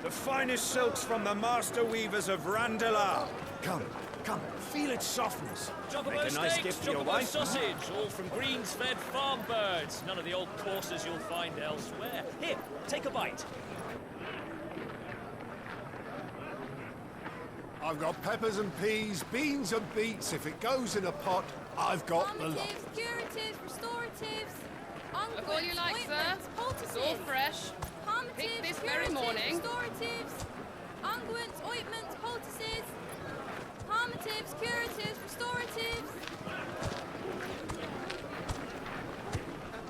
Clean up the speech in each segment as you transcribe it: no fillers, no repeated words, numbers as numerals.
The finest silks from the master weavers of Randalar. Come, come, feel its softness. Chocobo Make a nice steaks, gift for your chocobo wife. sausage, all from greens-fed farm birds. None of the old courses you'll find elsewhere. Here, take a bite. I've got peppers and peas, beans and beets. If it goes in a pot, I've got the lot. Calmatives, curatives, restoratives, I've got all you like, sir. ointments, poultices. It's all fresh. Calmatives, Picked this very curatives, morning. Restoratives, unguents, ointments, poultices. Calmatives, curatives, restoratives.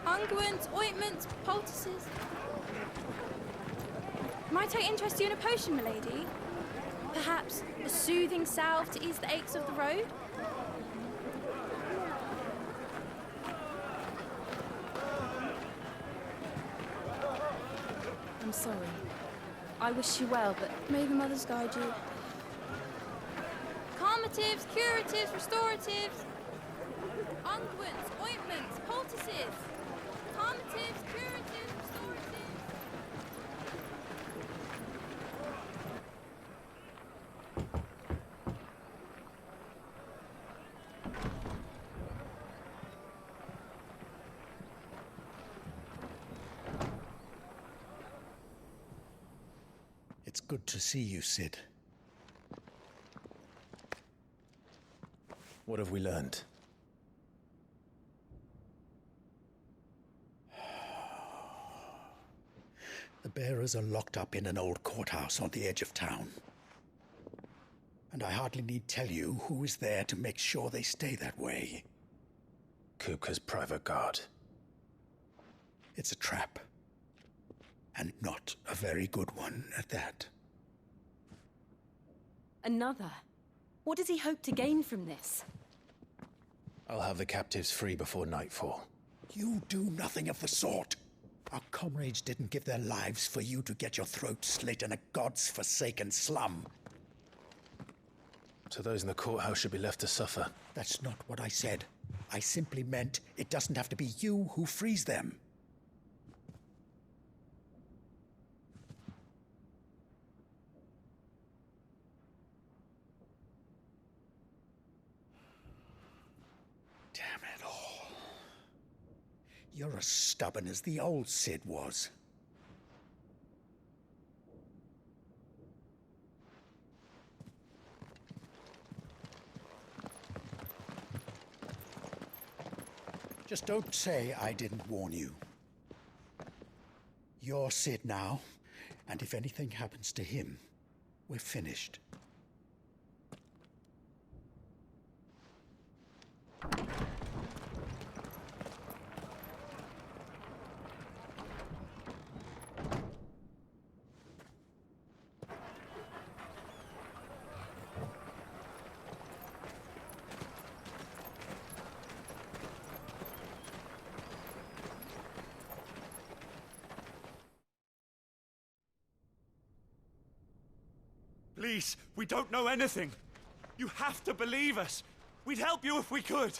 Unguents, ointments, poultices. Might I interest you in a potion, milady? Perhaps a soothing salve to ease the aches of the road? I'm sorry. I wish you well, but may the mothers guide you. Calmatives, curatives, restoratives. Unguents, ointments, poultices. Calmatives, curatives, restoratives. It's good to see you, Sid. What have we learned? The bearers are locked up in an old courthouse on the edge of town. And I hardly need tell you who is there to make sure they stay that way. Kupka's private guard. It's a trap. And not a very good one at that. Another? What does he hope to gain from this? I'll have the captives free before nightfall. You do nothing of the sort. Our comrades didn't give their lives for you to get your throat slit in a god's forsaken slum. So those in the courthouse should be left to suffer. That's not what I said. I simply meant it doesn't have to be you who frees them. Damn it all. You're as stubborn as the old Sid was. Just don't say I didn't warn you. You're Sid now, and if anything happens to him, we're finished. Please, we don't know anything. You have to believe us. We'd help you if we could.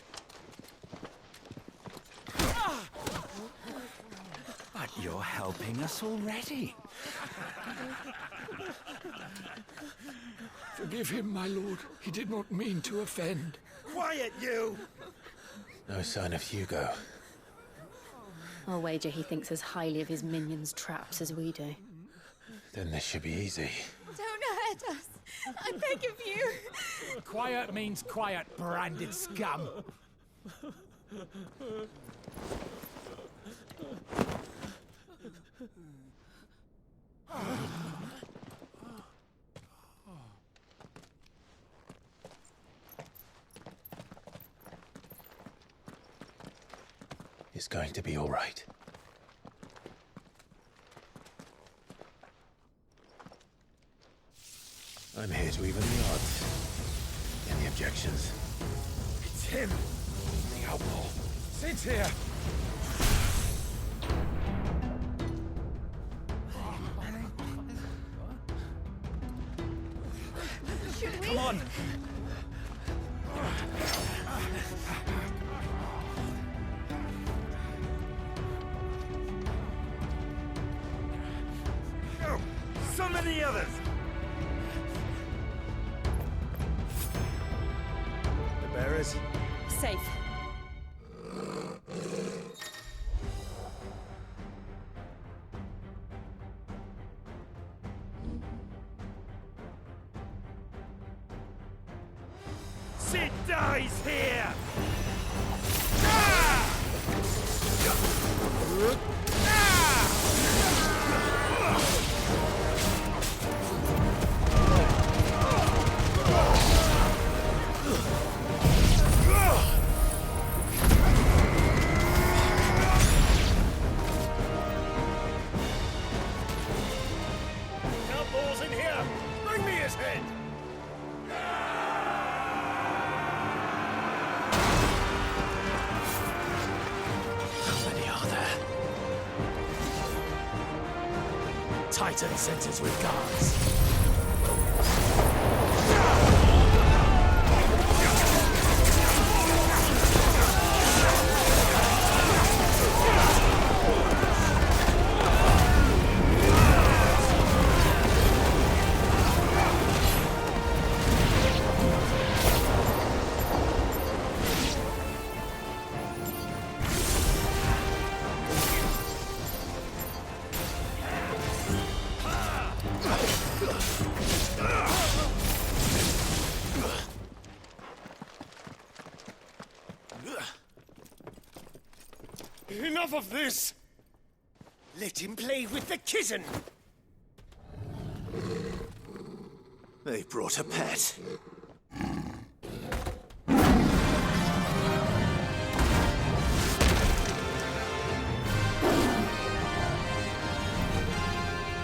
But you're helping us already. Forgive him, my lord. He did not mean to offend. Quiet, you! No sign of Hugo. I'll wager he thinks as highly of his minions' traps as we do. Then this should be easy. Don't hurt us. I beg of you. Quiet means quiet, branded scum. It's going to be all right. I'm here to even the odds. Any objections? It's him! The outlaw. Sid's here! Come on! Oh, son so many others! The bearers? Safe. Sid dies here! Outlaws in here! Bring me his head! How many are there? Titan centers with guards. Enough of this! Let him play with the kitten! They brought a pet.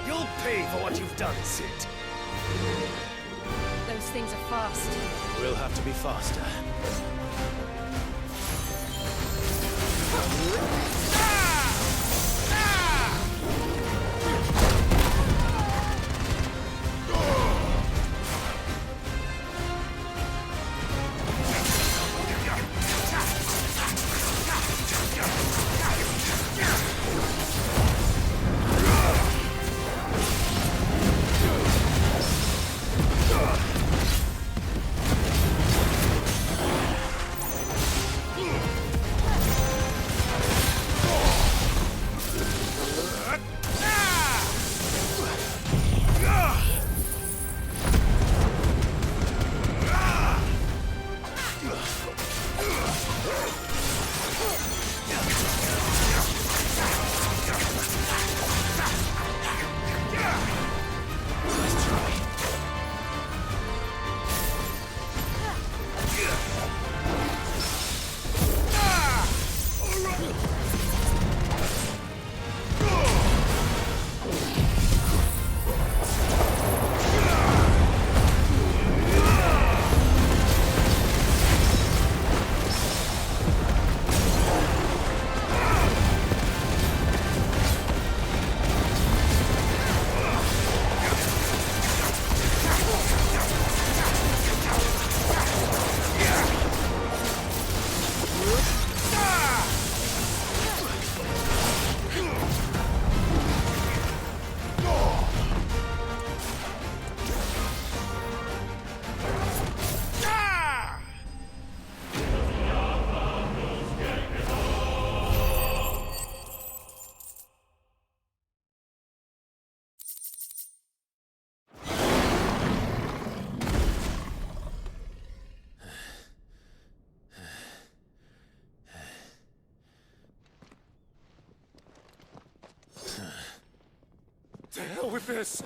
You'll pay for what you've done, Sid. Those things are fast. We'll have to be faster. To hell with this!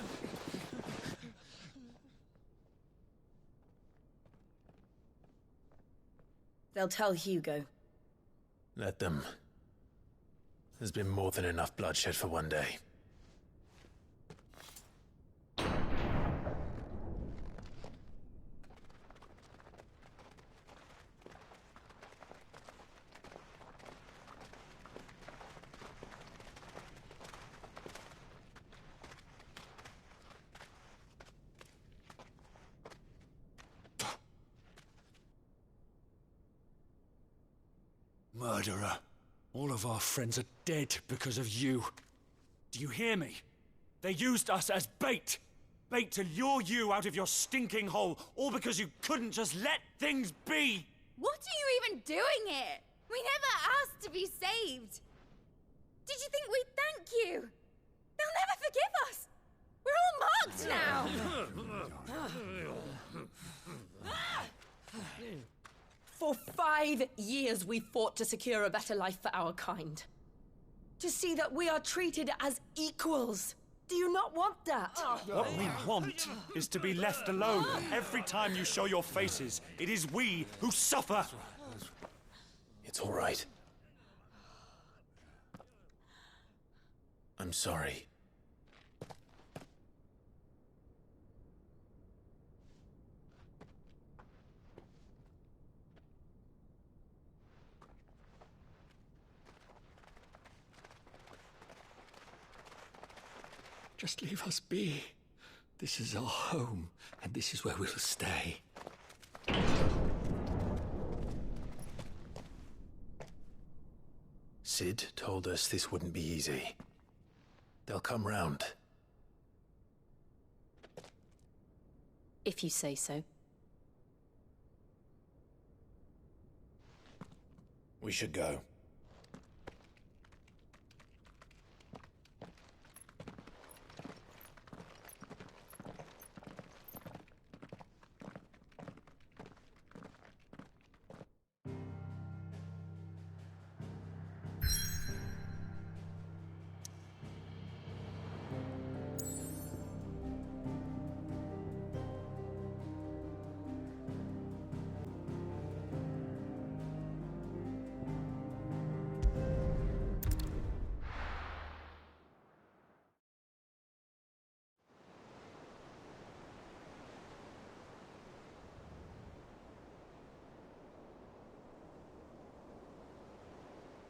They'll tell Hugo. Let them. There's been more than enough bloodshed for one day. Murderer. All of our friends are dead because of you. Do you hear me? They used us as bait. bait to lure you out of your stinking hole, all because you couldn't just let things be! What are you even doing here? We never asked to be saved. Did you think we'd thank you? They'll never forgive us. We're all marked now. For 5 years we fought to secure a better life for our kind. To see that we are treated as equals. Do you not want that? What we want is to be left alone. Every time you show your faces, it is we who suffer. It's all right. I'm sorry. Just leave us be. This is our home, and this is where we'll stay. Sid told us this wouldn't be easy. They'll come round. If you say so. We should go.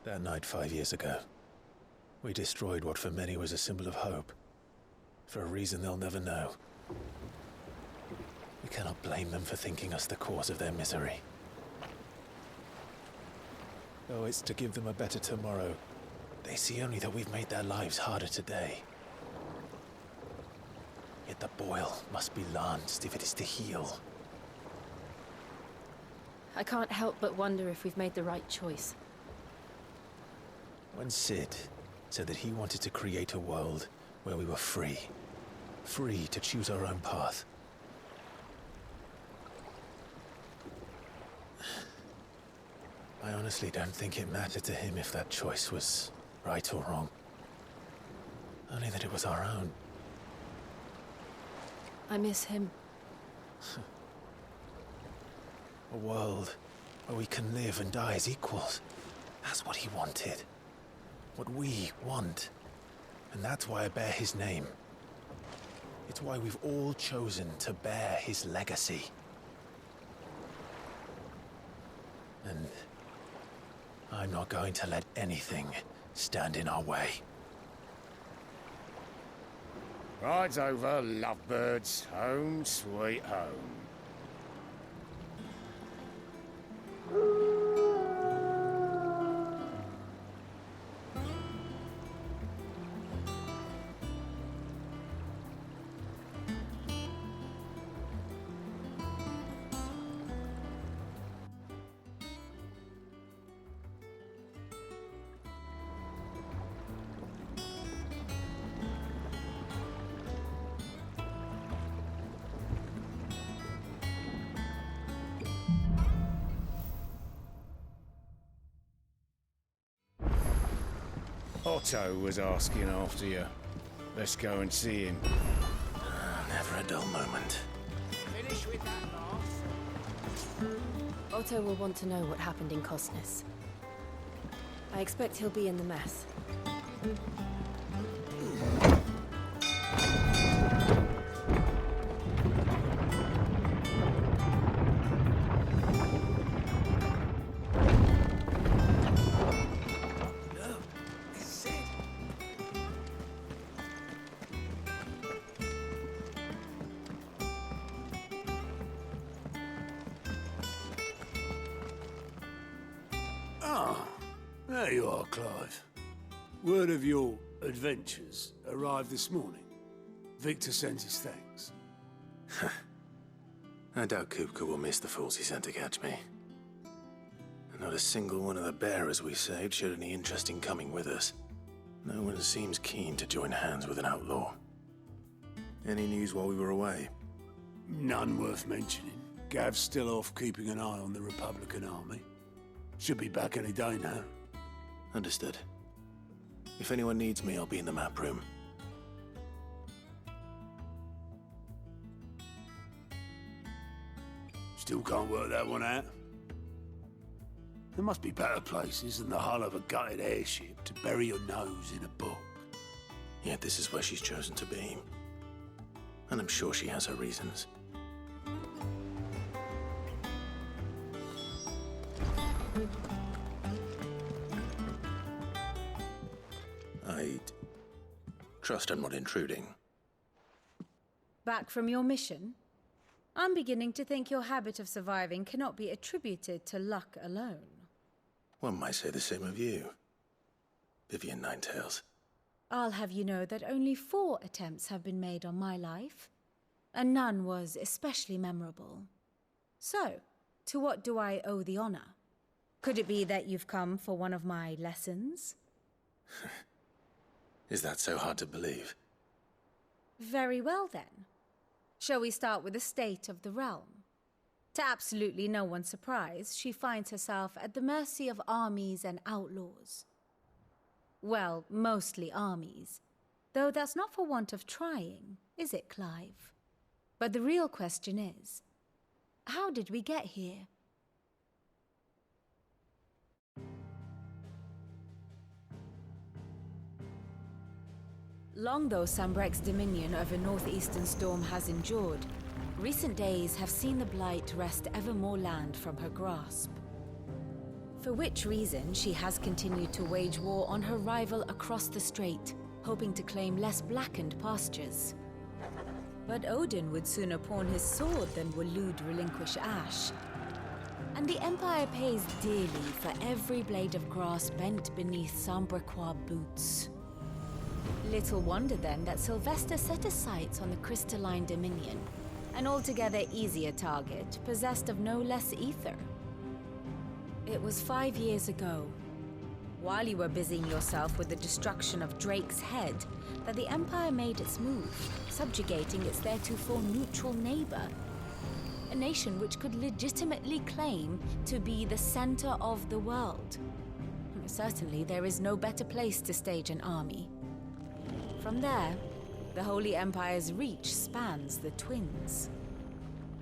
That night 5 years ago, we destroyed what for many was a symbol of hope. For a reason they'll never know. We cannot blame them for thinking us the cause of their misery. Though it's to give them a better tomorrow, they see only that we've made their lives harder today. Yet the boil must be lanced if it is to heal. I can't help but wonder if we've made the right choice. When Sid said that he wanted to create a world where we were free. Free to choose our own path. I honestly don't think it mattered to him if that choice was right or wrong. Only that it was our own. I miss him. A world where we can live and die as equals. That's what he wanted. What we want. And that's why I bear his name. It's why we've all chosen to bear his legacy. And I'm not going to let anything stand in our way. Ride's over, lovebirds. Home sweet home. Otto was asking after you. Let's go and see him. Never a dull moment. Finish with that laugh. Otto will want to know what happened in Cosness. I expect he'll be in the mess. There you are, Clive. Word of your adventures arrived this morning. Victor sends his thanks. I doubt Kupka will miss the fools he sent to catch me. And not a single one of the bearers we saved showed any interest in coming with us. No one seems keen to join hands with an outlaw. Any news while we were away? None worth mentioning. Gav's still off keeping an eye on the Republican army. Should be back any day now. Understood. If anyone needs me, I'll be in the map room. Still can't work that one out. There must be better places than the hull of a gutted airship to bury your nose in a book. Yet this is where she's chosen to be. And I'm sure she has her reasons. I trust I'm not intruding. Back from your mission? I'm beginning to think your habit of surviving cannot be attributed to luck alone. One might say the same of you, Vivian Ninetails. I'll have you know that only 4 attempts have been made on my life, and none was especially memorable. So, to what do I owe the honor? Could it be that you've come for one of my lessons? Is that so hard to believe? Very well then. Shall we start with the state of the realm? To absolutely no one's surprise, she finds herself at the mercy of armies and outlaws. Well, mostly armies. Though that's not for want of trying, is it, Clive? But the real question is, how did we get here? Long though Sambrek's dominion over northeastern Storm has endured, recent days have seen the blight wrest ever more land from her grasp. For which reason she has continued to wage war on her rival across the strait, hoping to claim less blackened pastures. But Odin would sooner pawn his sword than Waloed relinquish Ash. And the Empire pays dearly for every blade of grass bent beneath Sambrequois boots. Little wonder then that Sylvester set his sights on the crystalline dominion, an altogether easier target, possessed of no less ether. It was 5 years ago, while you were busying yourself with the destruction of Drake's head, that the Empire made its move, subjugating its theretofore neutral neighbor, a nation which could legitimately claim to be the center of the world. Certainly, there is no better place to stage an army. From there, the Holy Empire's reach spans the Twins.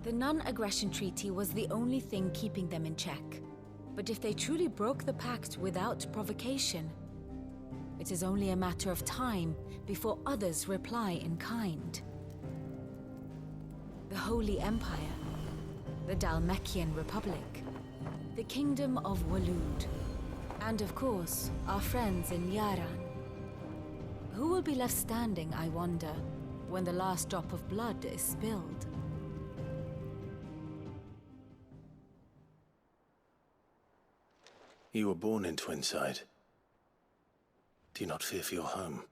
The non-aggression treaty was the only thing keeping them in check. But if they truly broke the pact without provocation, it is only a matter of time before others reply in kind. The Holy Empire, the Dhalmekian Republic, the Kingdom of Waloed, and of course, our friends in Yaran. Who will be left standing, I wonder, when the last drop of blood is spilled? You were born in Twinside. Do you not fear for your home?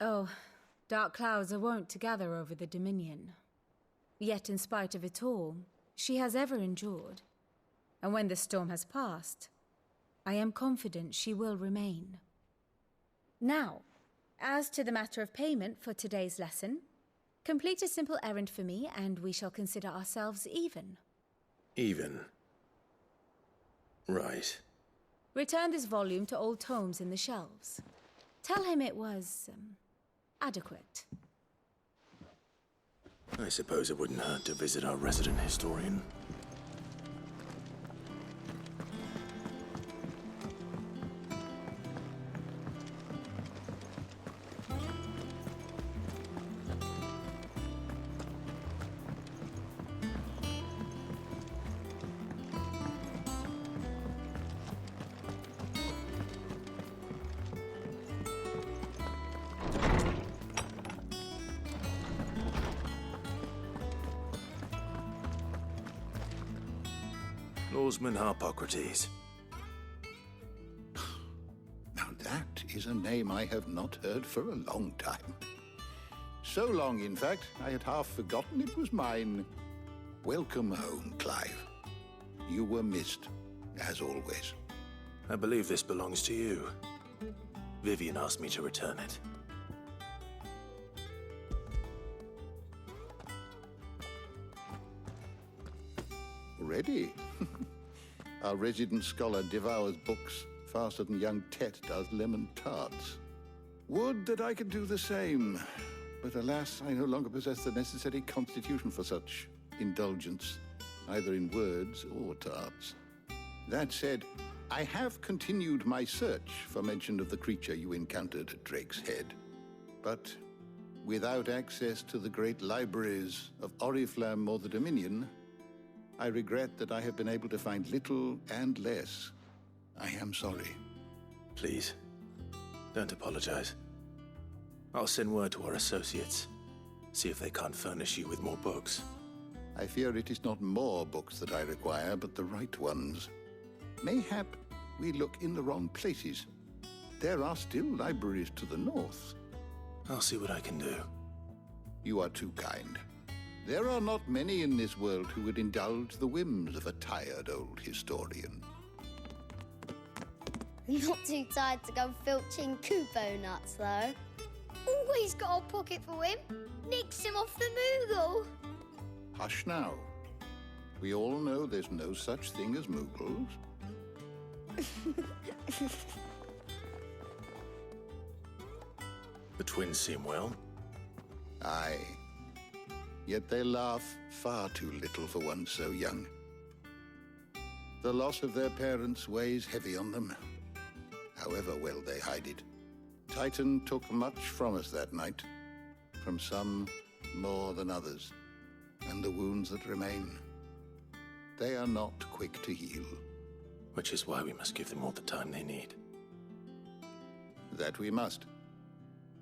Oh, dark clouds are wont to gather over the Dominion. Yet in spite of it all, she has ever endured. And when the storm has passed, I am confident she will remain. Now, as to the matter of payment for today's lesson, complete a simple errand for me and we shall consider ourselves even. Even? Right. Return this volume to old tomes in the shelves. Tell him it was, adequate. I suppose it wouldn't hurt to visit our resident historian. Lawsman Harpocrates. Now that is a name I have not heard for a long time. So long, in fact, I had half forgotten it was mine. Welcome home, Clive. You were missed, as always. I believe this belongs to you. Vivian asked me to return it. Ready? Our resident scholar devours books faster than young Tet does lemon tarts. Would that I could do the same. But alas, I no longer possess the necessary constitution for such indulgence, either in words or tarts. That said, I have continued my search for mention of the creature you encountered at Drake's Head. But without access to the great libraries of Oriflamme or the Dominion, I regret that I have been able to find little and less. I am sorry. Please, don't apologize. I'll send word to our associates. See if they can't furnish you with more books. I fear it is not more books that I require, but the right ones. Mayhap we look in the wrong places. There are still libraries to the north. I'll see what I can do. You are too kind. There are not many in this world who would indulge the whims of a tired old historian. Not too tired to go filching Kupo nuts, though. Always got a pocket for him. Nicks him off the Moogle. Hush now. We all know there's no such thing as Moogles. The twins seem well. Aye. Yet they laugh far too little for one so young. The loss of their parents weighs heavy on them, however well they hide it. Titan took much from us that night, from some more than others, and the wounds that remain, they are not quick to heal. Which is why we must give them all the time they need. That we must.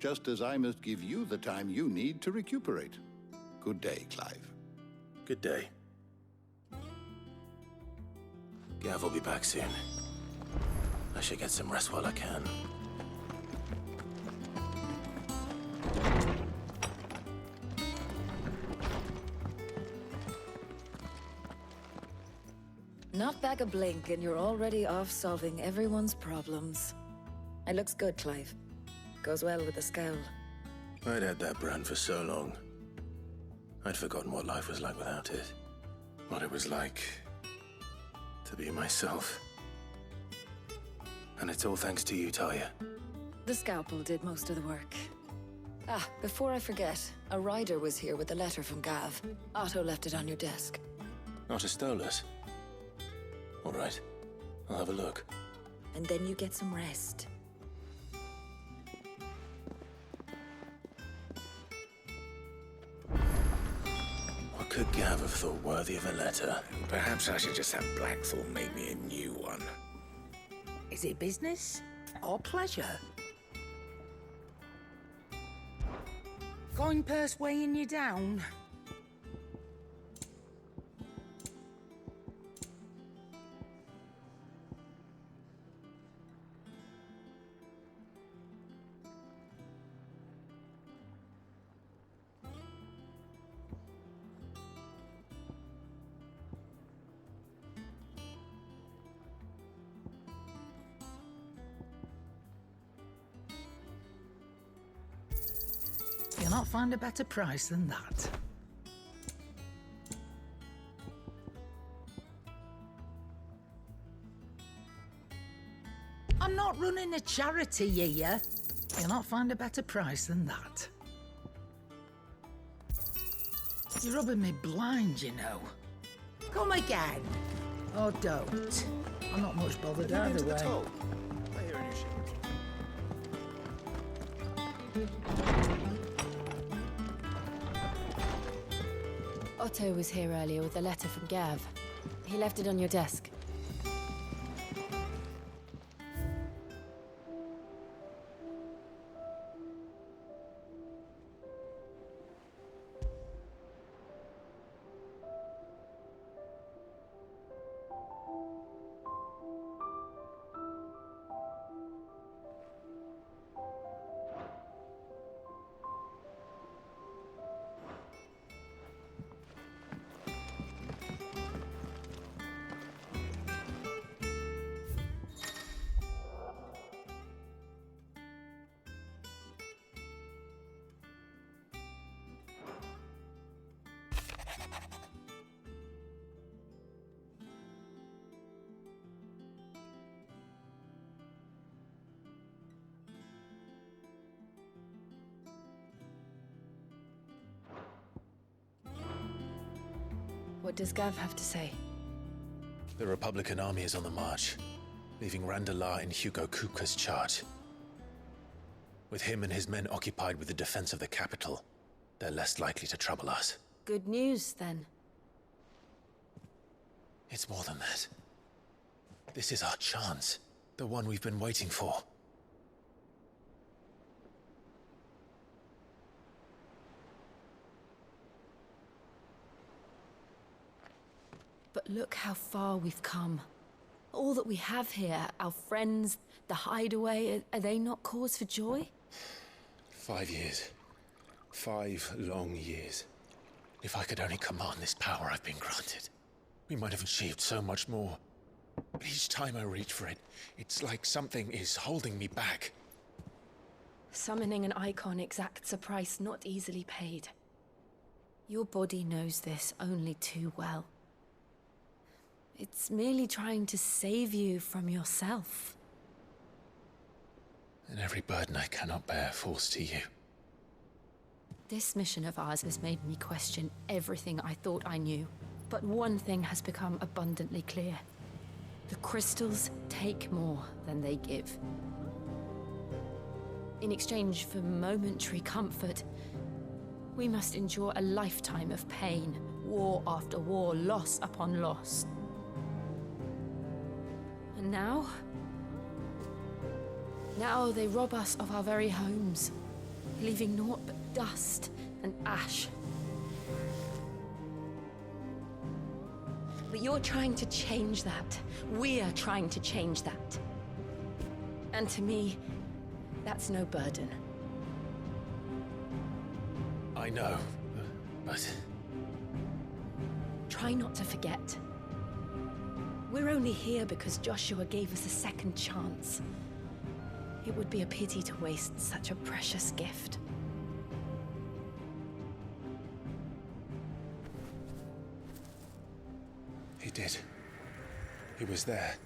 Just as I must give you the time you need to recuperate. Good day, Clive. Good day. Gav will be back soon. I should get some rest while I can. Not back a blink and you're already off solving everyone's problems. It looks good, Clive. Goes well with the scowl. I'd had that brand for so long. I'd forgotten what life was like without it. What it was like to be myself. And it's all thanks to you, Talia. The scalpel did most of the work. Ah, before I forget, a rider was here with a letter from Gav. Otto left it on your desk. Otto stole us. All right, I'll have a look. And then you get some rest. What could Gav have thought worthy of a letter? Perhaps I should just have Blackthorn make me a new one. Is it business or pleasure? Coin purse weighing you down? You'll not find a better price than that. I'm not running a charity here. You'll not find a better price than that. You're rubbing me blind, you know. Come again. Or don't. I'm not much bothered either way. I hear a new ship. Otto was here earlier with a letter from Gav. He left it on your desk. What does Gav have to say? The Republican army is on the march, leaving Randalar in Hugo Kupka's charge. With him and his men occupied with the defense of the capital, they're less likely to trouble us. Good news, then. It's more than that. This is our chance. The one we've been waiting for. But look how far we've come. All that we have here, our friends, the hideaway, are they not cause for joy? 5 years. 5 long years. If I could only command this power I've been granted, we might have achieved so much more. But each time I reach for it, it's like something is holding me back. Summoning an icon exacts a price not easily paid. Your body knows this only too well. It's merely trying to save you from yourself. And every burden I cannot bear falls to you. This mission of ours has made me question everything I thought I knew. But one thing has become abundantly clear. The crystals take more than they give. In exchange for momentary comfort, we must endure a lifetime of pain, war after war, loss upon loss. And now they rob us of our very homes, leaving naught but dust and ash. But you're trying to change that. We're trying to change that. And to me, that's no burden. I know, but... Try not to forget. We're only here because Joshua gave us a second chance. It would be a pity to waste such a precious gift. He did. He was there.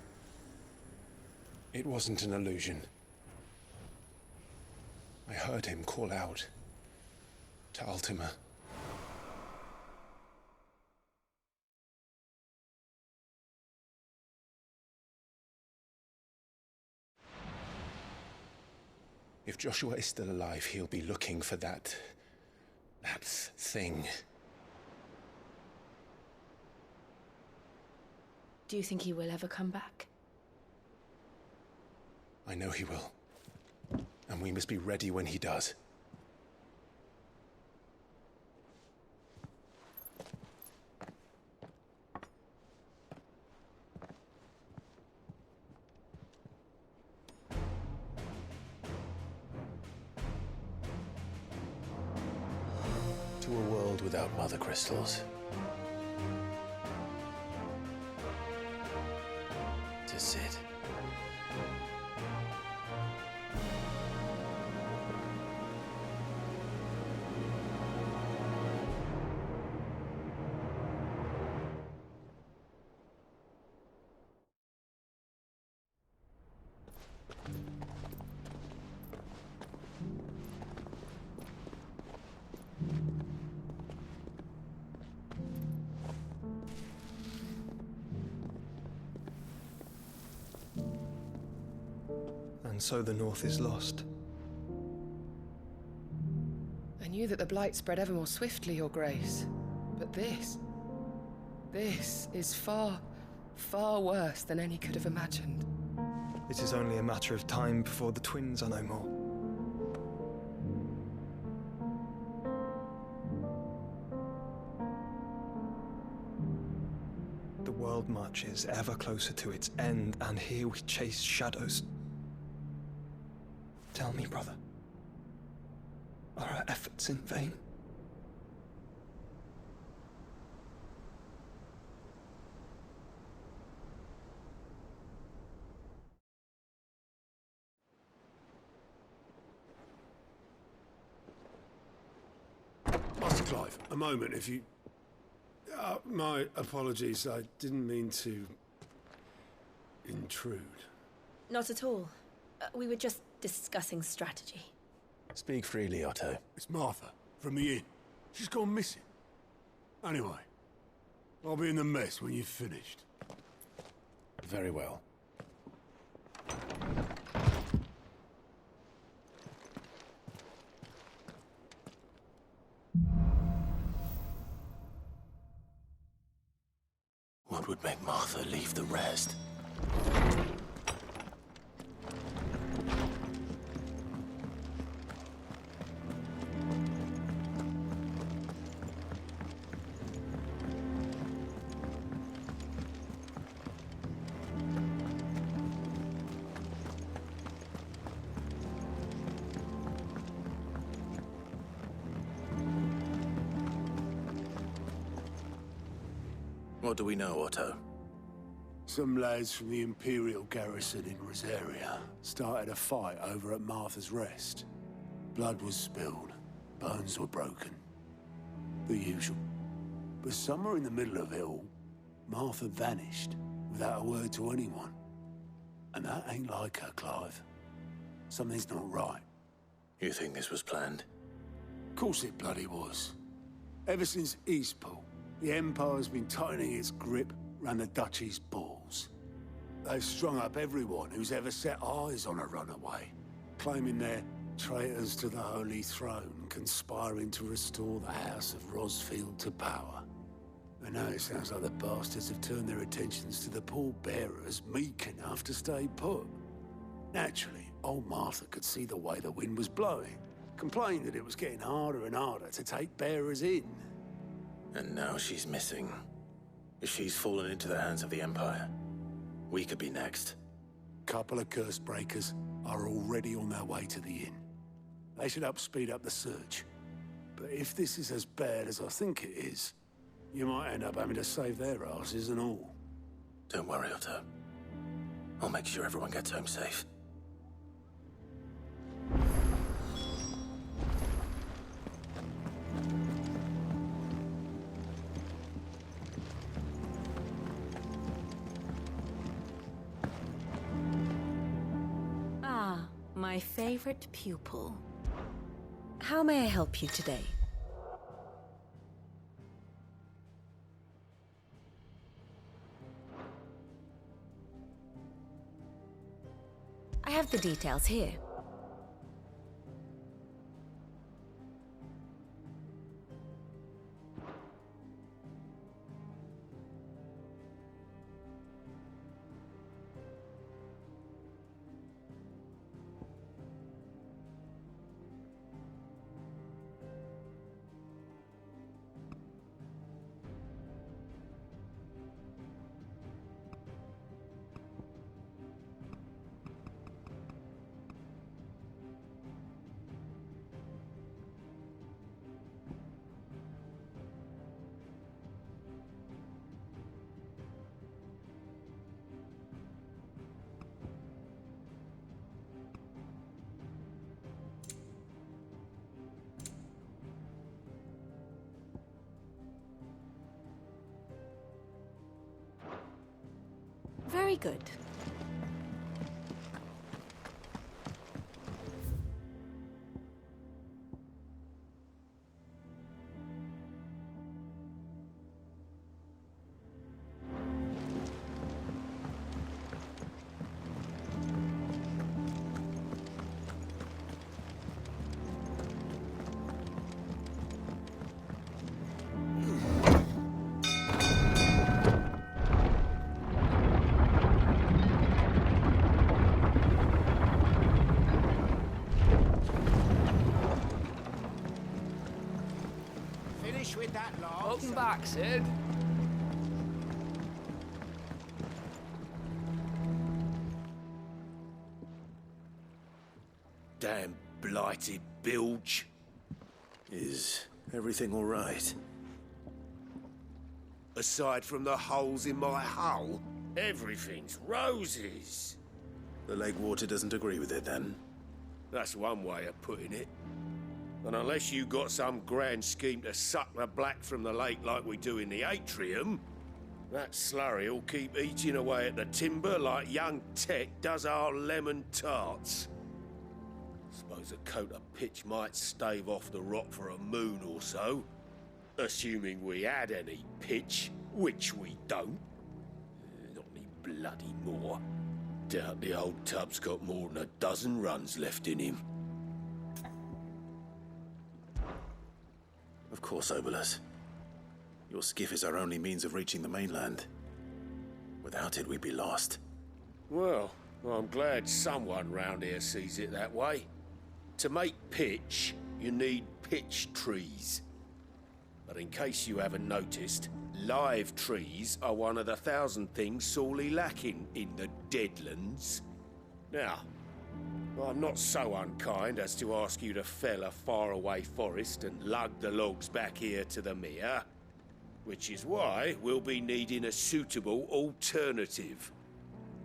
It wasn't an illusion. I heard him call out to Ultima. If Joshua is still alive, he'll be looking for that thing. Do you think he will ever come back? I know he will. And we must be ready when he does. To a world without mother crystals. To Sid. And so the North is lost. I knew that the Blight spread ever more swiftly, Your Grace. But this is far, far worse than any could have imagined. It is only a matter of time before the twins are no more. The world marches ever closer to its end, and here we chase shadows. Tell me, brother, are our efforts in vain? Master Clive, a moment, if you... my apologies, I didn't mean to... intrude. Not at all. We were just discussing strategy. Speak freely, Otto. It's Martha, from the inn. She's gone missing. Anyway, I'll be in the mess when you've finished. Very well. What would make Martha leave the rest? What do we know, Otto? Some lads from the Imperial garrison in Rosaria started a fight over at Martha's Rest. Blood was spilled, bones were broken. The usual. But somewhere in the middle of it all, Martha vanished without a word to anyone. And that ain't like her, Clive. Something's not right. You think this was planned? Of course it bloody was. Ever since Eastpool, the Empire's been tightening its grip round the Duchy's balls. They've strung up everyone who's ever set eyes on a runaway, claiming they're traitors to the Holy Throne, conspiring to restore the House of Rosfield to power. And now it sounds like the bastards have turned their attentions to the pallbearers meek enough to stay put. Naturally, old Martha could see the way the wind was blowing, complained that it was getting harder and harder to take bearers in. And now she's missing. If she's fallen into the hands of the Empire, we could be next. Couple of curse breakers are already on their way to the inn. They should help speed up the search. But if this is as bad as I think it is, you might end up having to save their asses and all. Don't worry, Otto. I'll make sure everyone gets home safe. My favorite pupil. How may I help you today? I have the details here. Very good. With that lot. Welcome back, Sid. Damn blighted bilge. Is everything all right? Aside from the holes in my hull, everything's roses. The lake water doesn't agree with it, then? That's one way of putting it. And unless you got some grand scheme to suck the black from the lake like we do in the atrium, that slurry'll keep eating away at the timber like young Tech does our lemon tarts. Suppose a coat of pitch might stave off the rot for a moon or so, Assuming we had any pitch, which we don't. Not any bloody more. Doubt the old tub's got more than a dozen runs left in him. Of course, Obolus. Your skiff is our only means of reaching the mainland. Without it, we'd be lost. Well, I'm glad someone round here sees it that way. To make pitch, you need pitch trees. But in case you haven't noticed, live trees are one of the 1,000 things sorely lacking in the Deadlands. Now, I'm not so unkind as to ask you to fell a faraway forest and lug the logs back here to the mere, which is why we'll be needing a suitable alternative.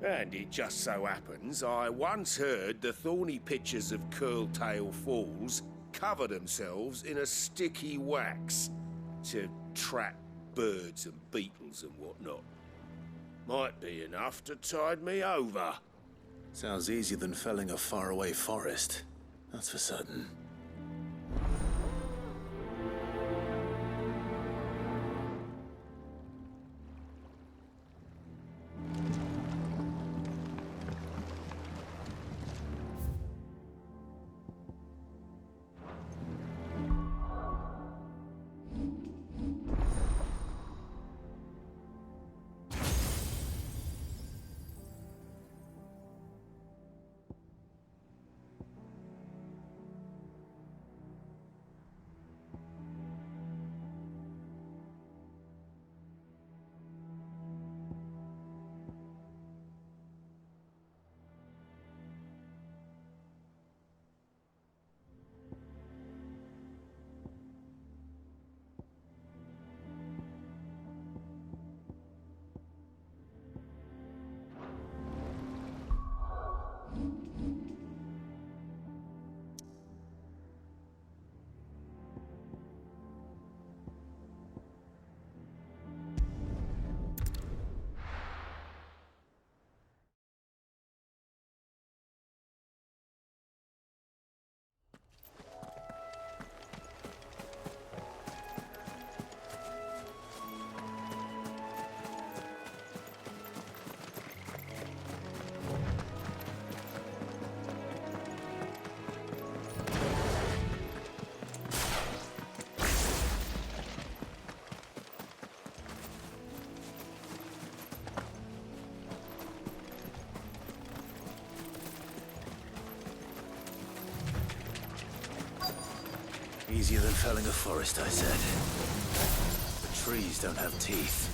And it just so happens I once heard the thorny pitchers of Curltail Falls cover themselves in a sticky wax to trap birds and beetles and whatnot. Might be enough to tide me over. Sounds easier than felling a faraway forest. That's for certain. Easier than felling a forest, I said. The trees don't have teeth.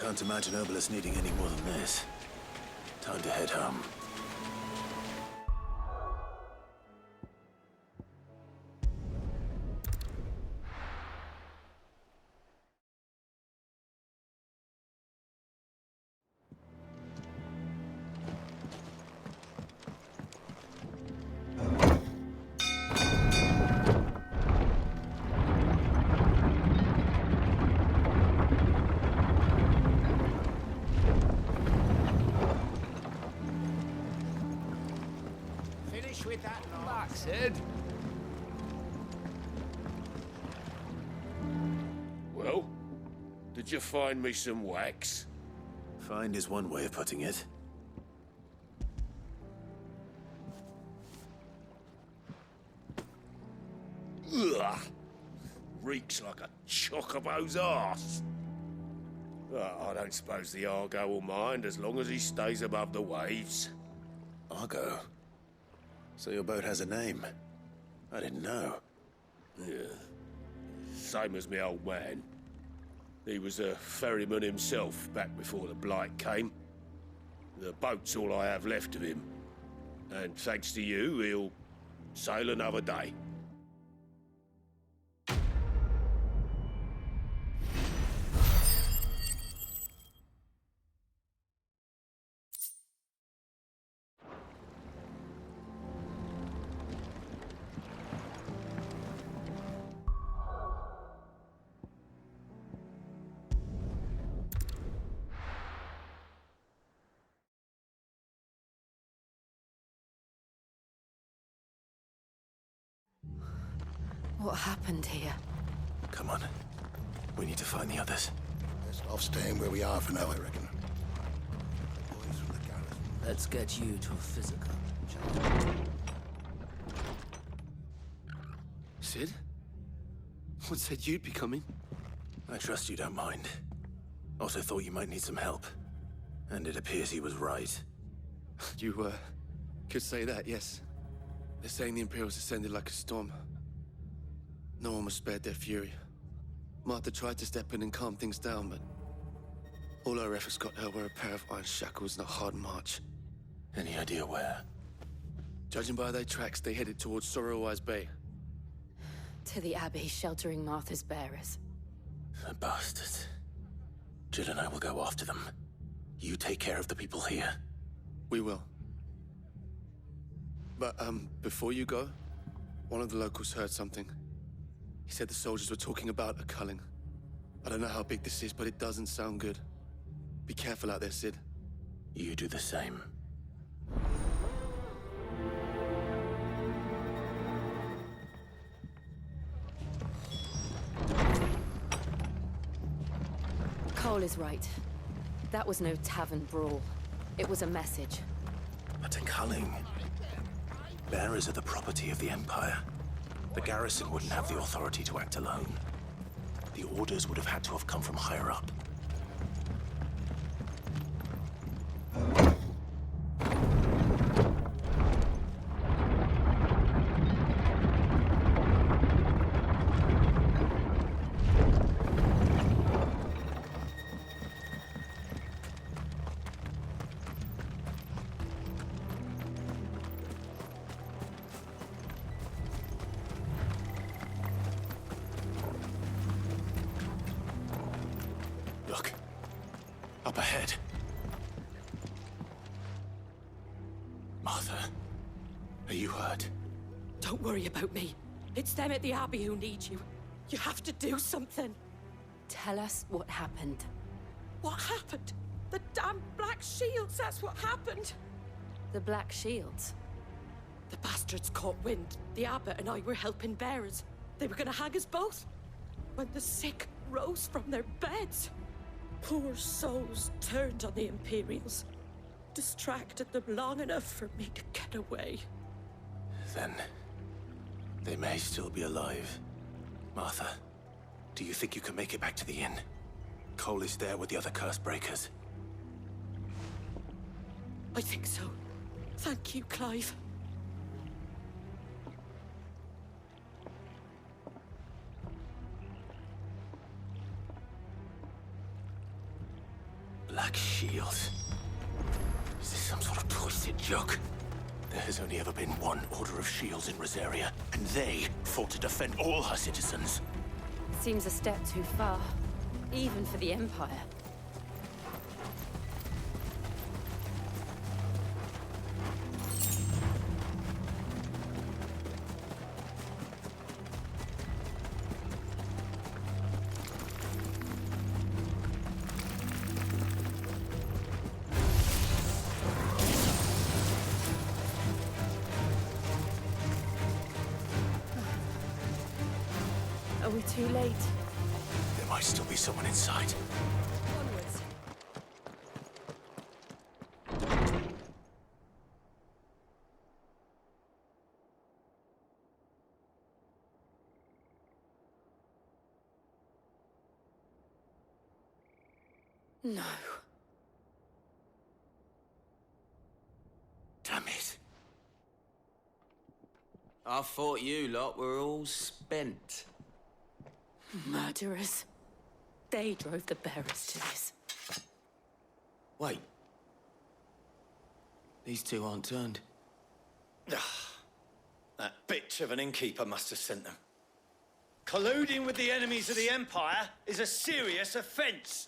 Can't imagine Obolus needing any more than this. Time to head home. With that Max, Ed. Well, did you find me some wax? Find is one way of putting it. Ugh. reeks like a chocobo's arse. I don't suppose the Argo will mind as long as he stays above the waves. Argo? So your boat has a name? I didn't know. Yeah. Same as me old man. He was a ferryman himself back before the Blight came. The boat's all I have left of him. And thanks to you, he'll sail another day. What happened here? Come on. We need to find the others. Best off staying where we are for now, I reckon. Boys from the garrison. Let's get you to a physical. Sid? What said you'd be coming? I trust you don't mind. Also thought you might need some help. And it appears he was right. You, could say that, yes. They're saying the Imperials ascended like a storm. No one was spared their fury. Martha tried to step in and calm things down, but all our efforts got her were a pair of iron shackles and a hard march. Any idea where? Judging by their tracks, they headed towards Sorrowwise Bay. To the Abbey, sheltering Martha's bearers. The bastards. Jill and I will go after them. You take care of the people here. We will. But, before you go, one of the locals heard something. He said the soldiers were talking about a culling. I don't know how big this is, but it doesn't sound good. Be careful out there, Sid. You do the same. Cole is right. That was no tavern brawl. It was a message. But a culling. Bearers are the property of the Empire. The garrison wouldn't have the authority to act alone. The orders would have had to have come from higher up. Look. Up ahead. Martha, are you hurt? Don't worry about me. It's them at the Abbey who need you. You have to do something. Tell us what happened. What happened? The damn Black Shields, that's what happened. The Black Shields? The bastards caught wind. The Abbot and I were helping bearers. They were gonna hang us both. When the sick rose from their beds, poor souls turned on the Imperials. Distracted them long enough for me to get away. Then they may still be alive. Martha, do you think you can make it back to the inn? Cole is there with the other curse breakers. I think so. Thank you, Clive. Black Shields. Is this some sort of twisted joke? There has only ever been one Order of Shields in Rosaria, and they fought to defend all her citizens. Seems a step too far, even for the Empire. Are we too late? There might still be someone inside. Onwards. No. Damn it. I thought you lot were all spent. Murderers. They drove the bearers to this. Wait. These two aren't turned. That bitch of an innkeeper must have sent them. Colluding with the enemies of the Empire is a serious offence.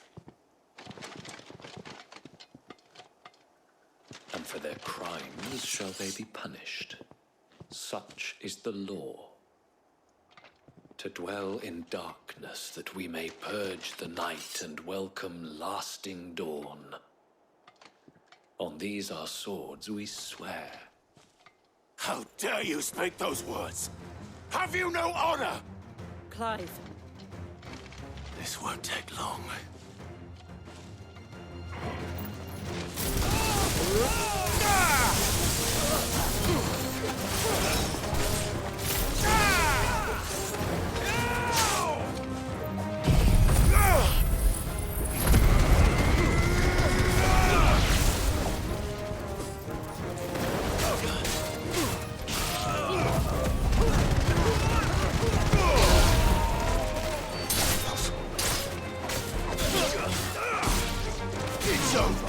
And for their crimes shall they be punished. Such is the law. To dwell in darkness that we may purge the night and welcome lasting dawn. On these our swords we swear. How dare you speak those words? Have you no honor? Clive. This won't take long. It's over.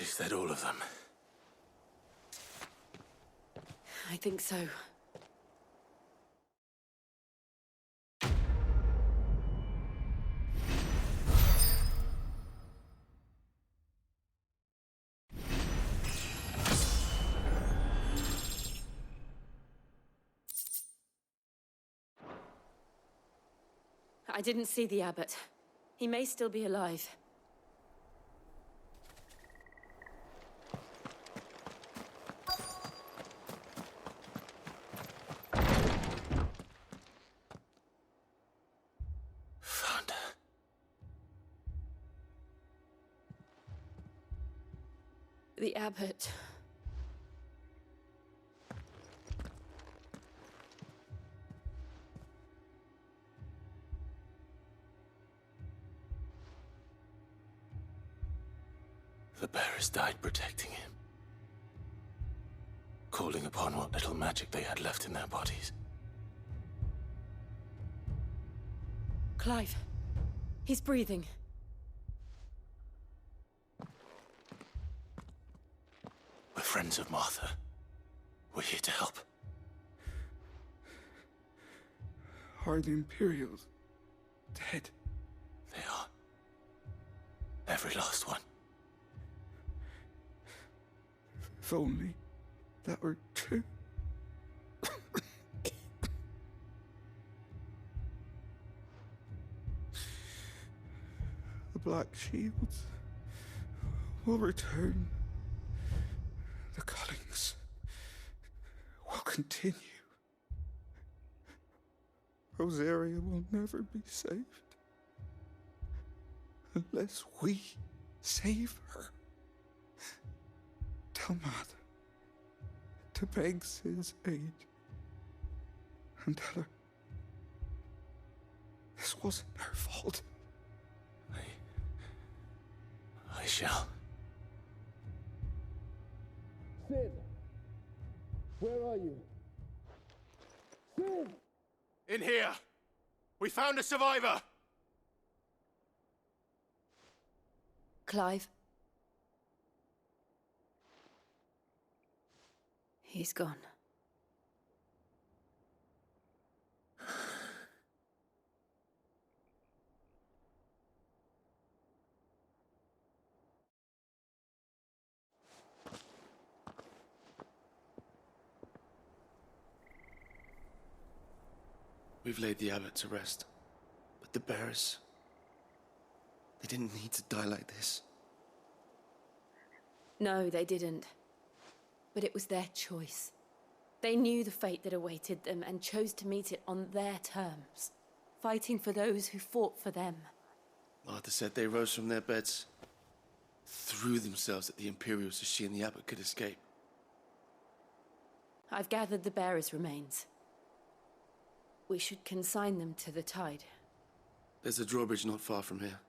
Is that all of them? I think so. I didn't see the abbot. He may still be alive. Found her. The abbot. The bearers died protecting him. Calling upon what little magic they had left in their bodies. Clive. He's breathing. We're friends of Martha. We're here to help. Are the Imperials dead? They are. Every last one. If only that were true. The Black Shields will return. The cullings will continue. Rosaria will never be saved unless we save her. Tell Matt to beg his aid and tell her this wasn't her fault. I shall. Sid! Where are you? Sid! In here! We found a survivor! Clive. He's gone. We've laid the abbot to rest. But the bearers... they didn't need to die like this. No, they didn't. But it was their choice. They knew the fate that awaited them and chose to meet it on their terms. fighting for those who fought for them. Martha said they rose from their beds, threw themselves at the Imperials so she and the Abbot could escape. I've gathered the bearers' remains. We should consign them to the tide. There's a drawbridge not far from here.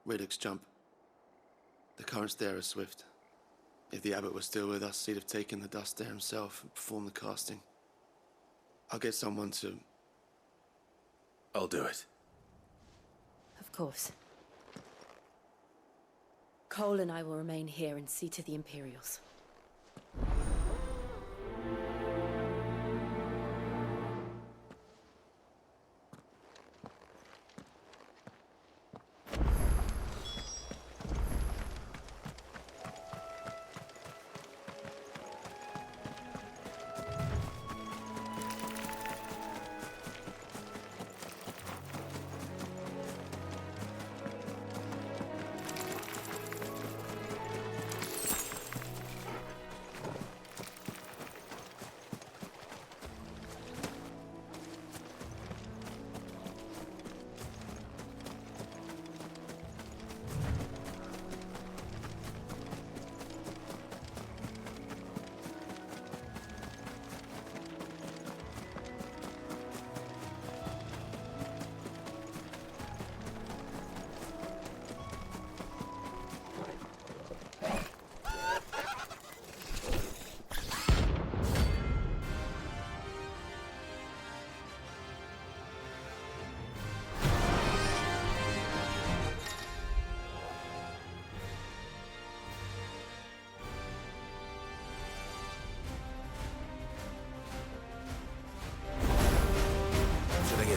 Reddock's Jump. The currents there are swift. If the Abbot was still with us, he'd have taken the dust there himself and performed the casting. I'll get someone to... I'll do it. Of course. Cole and I will remain here and see to the Imperials.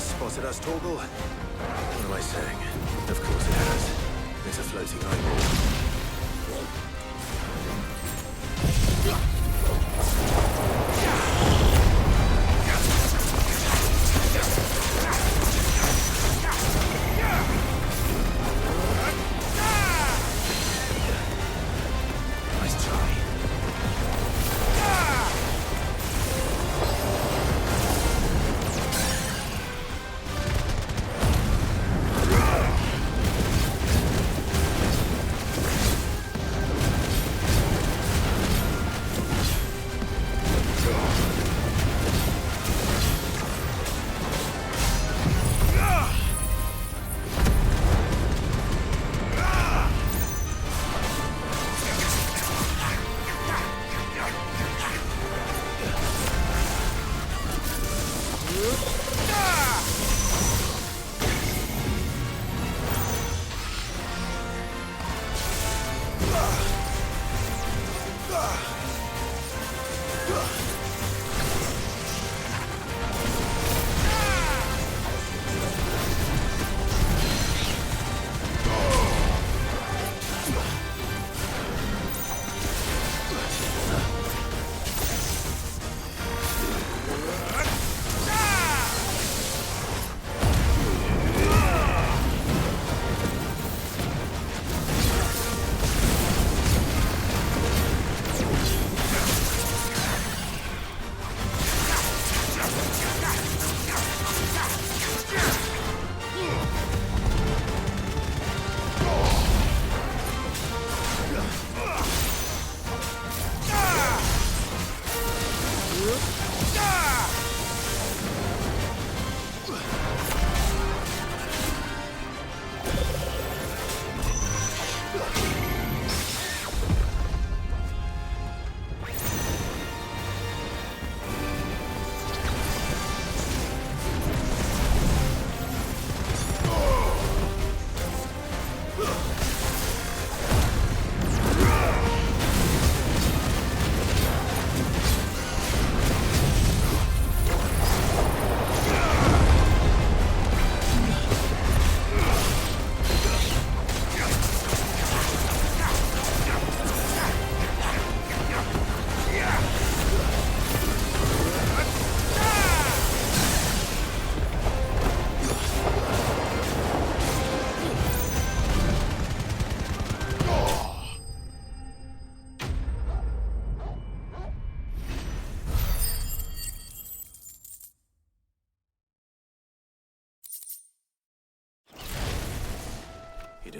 Spotted us, Torgal? What am I saying? Of course it has. It's a floating eyeball.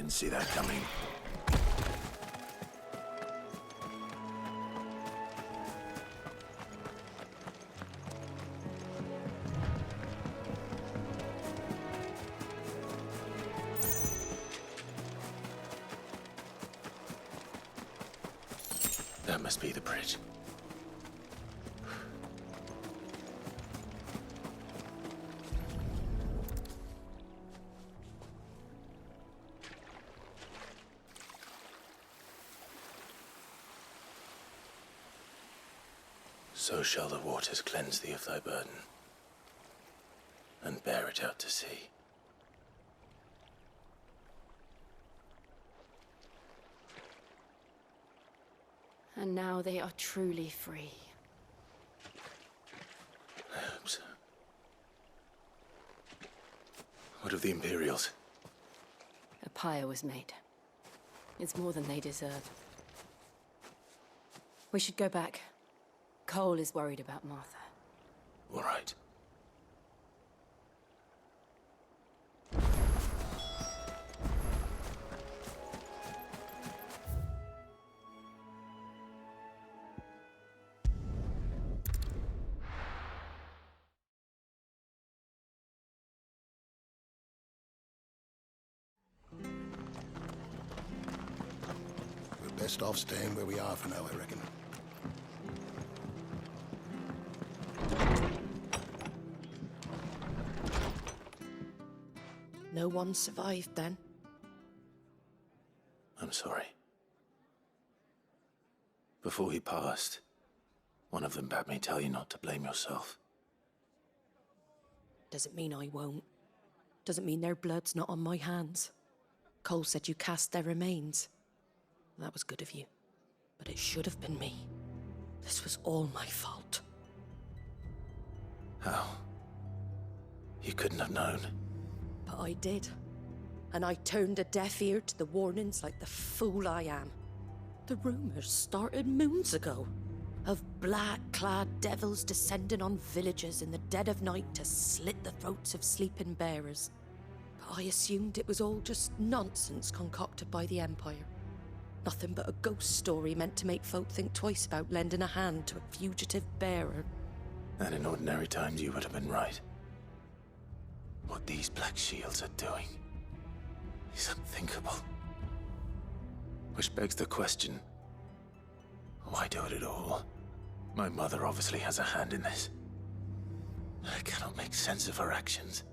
didn't see that coming. That must be the bridge. So shall the waters cleanse thee of thy burden, and bear it out to sea. And now they are truly free. I hope so. What of the Imperials? A pyre was made. It's more than they deserve. We should go back. Cole is worried about Martha. All right. We're best off staying where we are for now, I reckon. No one survived then? I'm sorry. Before he passed, one of them bade me tell you not to blame yourself. Doesn't mean I won't. Doesn't mean their blood's not on my hands. Cole said you cast their remains. That was good of you. But it should have been me. This was all my fault. How? You couldn't have known. But I did. And I turned a deaf ear to the warnings like the fool I am. The rumors started moons ago. Of black-clad devils descending on villages in the dead of night to slit the throats of sleeping bearers. But I assumed it was all just nonsense concocted by the Empire. Nothing but a ghost story meant to make folk think twice about lending a hand to a fugitive bearer. And in ordinary times you would have been right. What these Black Shields are doing is unthinkable. Which begs the question, why do it at all? My mother obviously has a hand in this. I cannot make sense of her actions.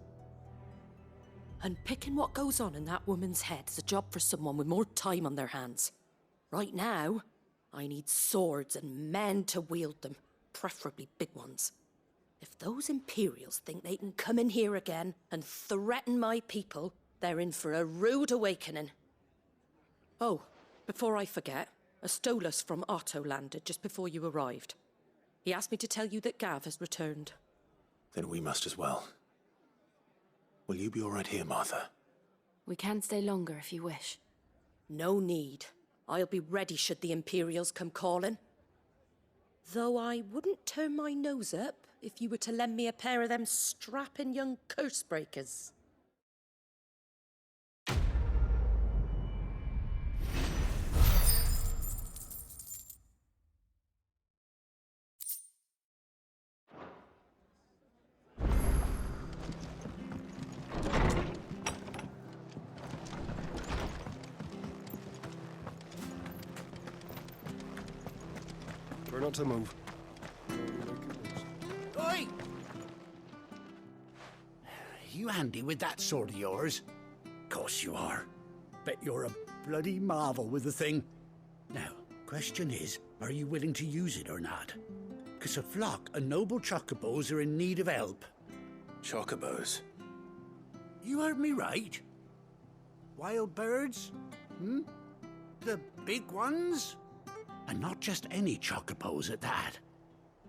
And picking what goes on in that woman's head is a job for someone with more time on their hands. Right now, I need swords and men to wield them, preferably big ones. If those Imperials think they can come in here again and threaten my people, they're in for a rude awakening. Oh, before I forget, a Stolas from Otto landed just before you arrived. He asked me to tell you that Gav has returned. Then we must as well. Will you be all right here, Martha? We can stay longer if you wish. No need. I'll be ready should the Imperials come calling. Though I wouldn't turn my nose up if you were to lend me a pair of them strapping young curse breakers. We're not to move. Oi! You handy with that sword of yours? Course you are. Bet you're a bloody marvel with the thing. Now, question is, are you willing to use it or not? 'Cause a flock of noble chocobos are in need of help. Chocobos? You heard me right. Wild birds? The big ones? And not just any chocobos at that.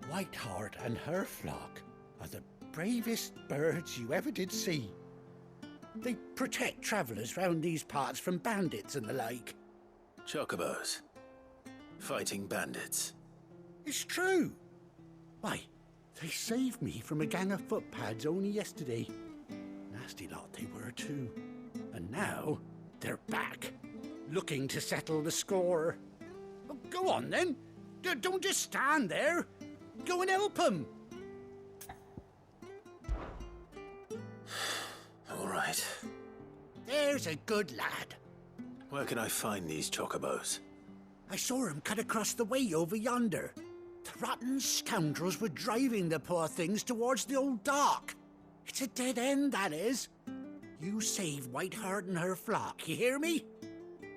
Whiteheart and her flock are the bravest birds you ever did see. They protect travellers round these parts from bandits and the like. Chocobos? Fighting bandits? It's true. Why, they saved me from a gang of footpads only yesterday. Nasty lot they were too. And now, They're back, looking to settle the score. Well, go on then. Don't just stand there. Go and help them. All right. There's a good lad. Where can I find these chocobos? I saw him cut across the way over yonder. The rotten scoundrels were driving the poor things towards the old dock. It's a dead end, that is. You save Whiteheart and her flock, you hear me?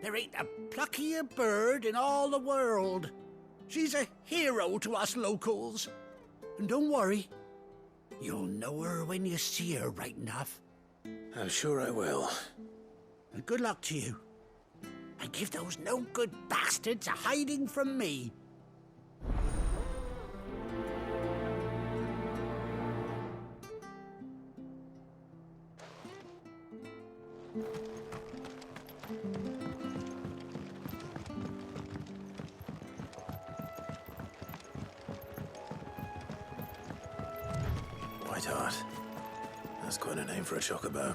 There ain't a pluckier bird in all the world. She's a hero to us locals. And don't worry, you'll know her when you see her right enough. I'm sure I will. And good luck to you. And give those no-good bastards a hiding from me. Whiteheart. That's quite a name for a chocobo.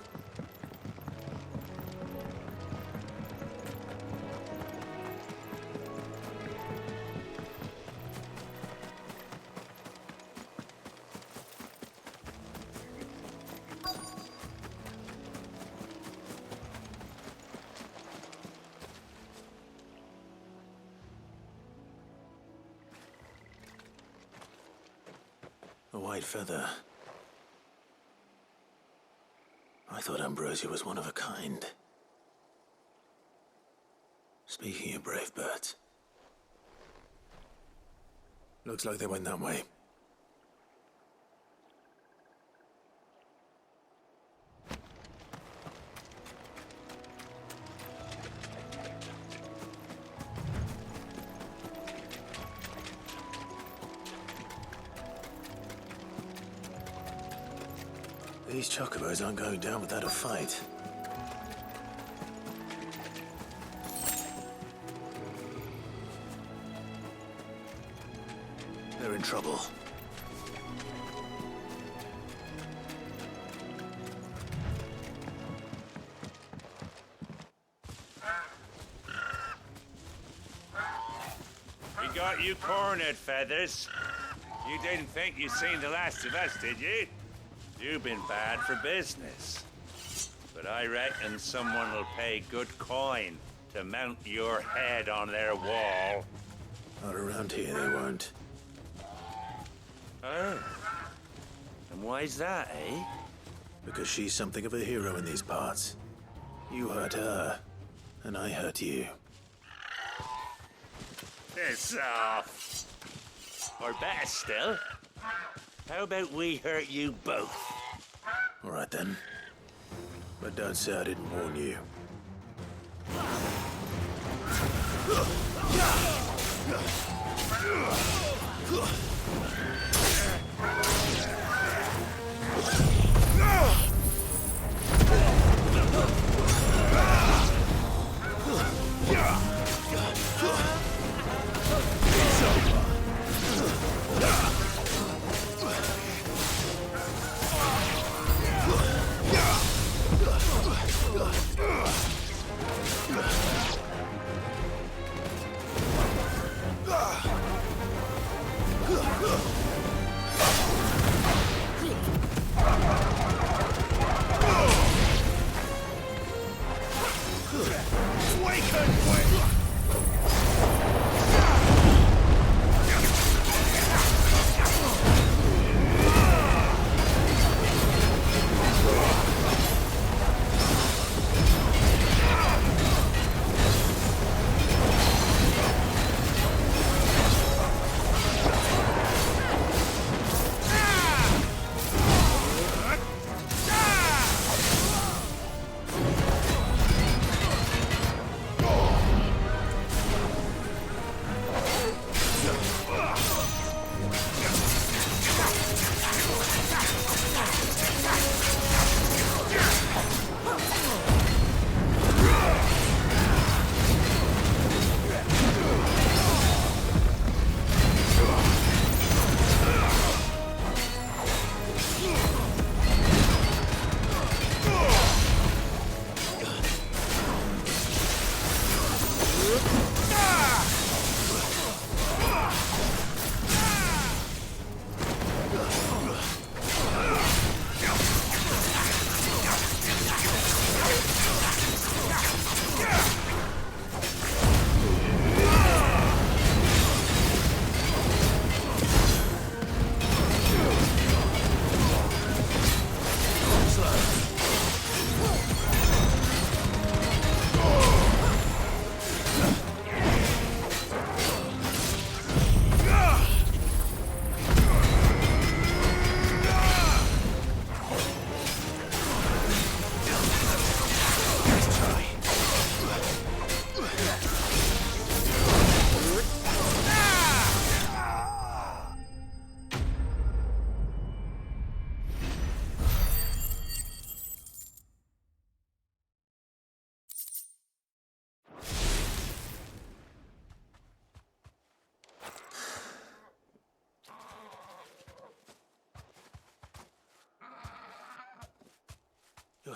A white feather. I thought Ambrosia was one of a kind. Speaking of brave birds. Looks like they went that way. These chocobos aren't going down without a fight. They're in trouble. We got you cornered, Feathers. You didn't think you'd seen the last of us, did you? You've been bad for business. But I reckon someone will pay good coin to mount your head on their wall. Not around here, they won't. Oh. And why's that, eh? Because she's something of a hero in these parts. You hurt her, and I hurt you. Piss off. Or better still, how about we hurt you both? All right then. But don't say I didn't warn you.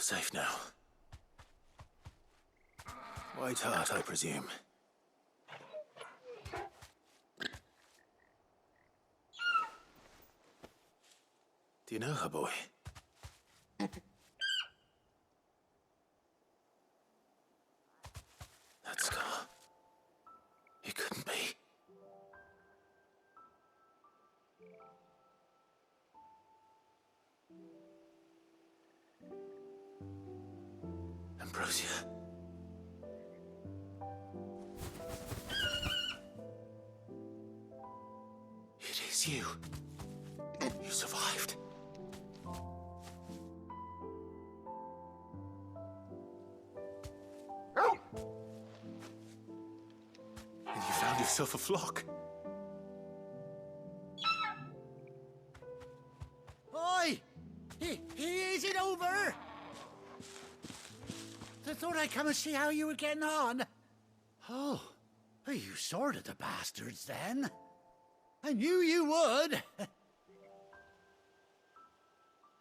You're safe now. White Hart, I presume. Do you know her, boy? That scar. It couldn't be. Ambrosia. It is you. You survived. And you found yourself a flock. Oi! Is it over? I thought I'd come and see how you were getting on. Oh, you sorted the bastards then. I knew you would.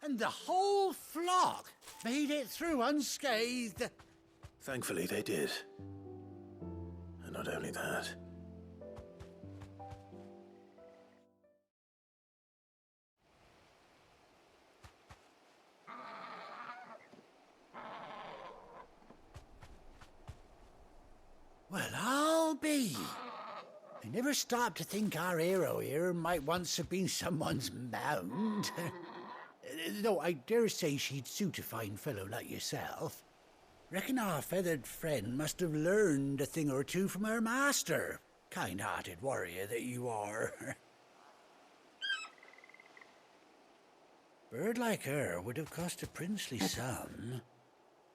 And the whole flock made it through unscathed. Thankfully, they did. And not only that. Well, I'll be. I never stopped to think our hero here might once have been someone's mount. Though I dare say she'd suit a fine fellow like yourself. Reckon our feathered friend must have learned a thing or two from her master. Kind-hearted warrior that you are. Bird like her would have cost a princely sum.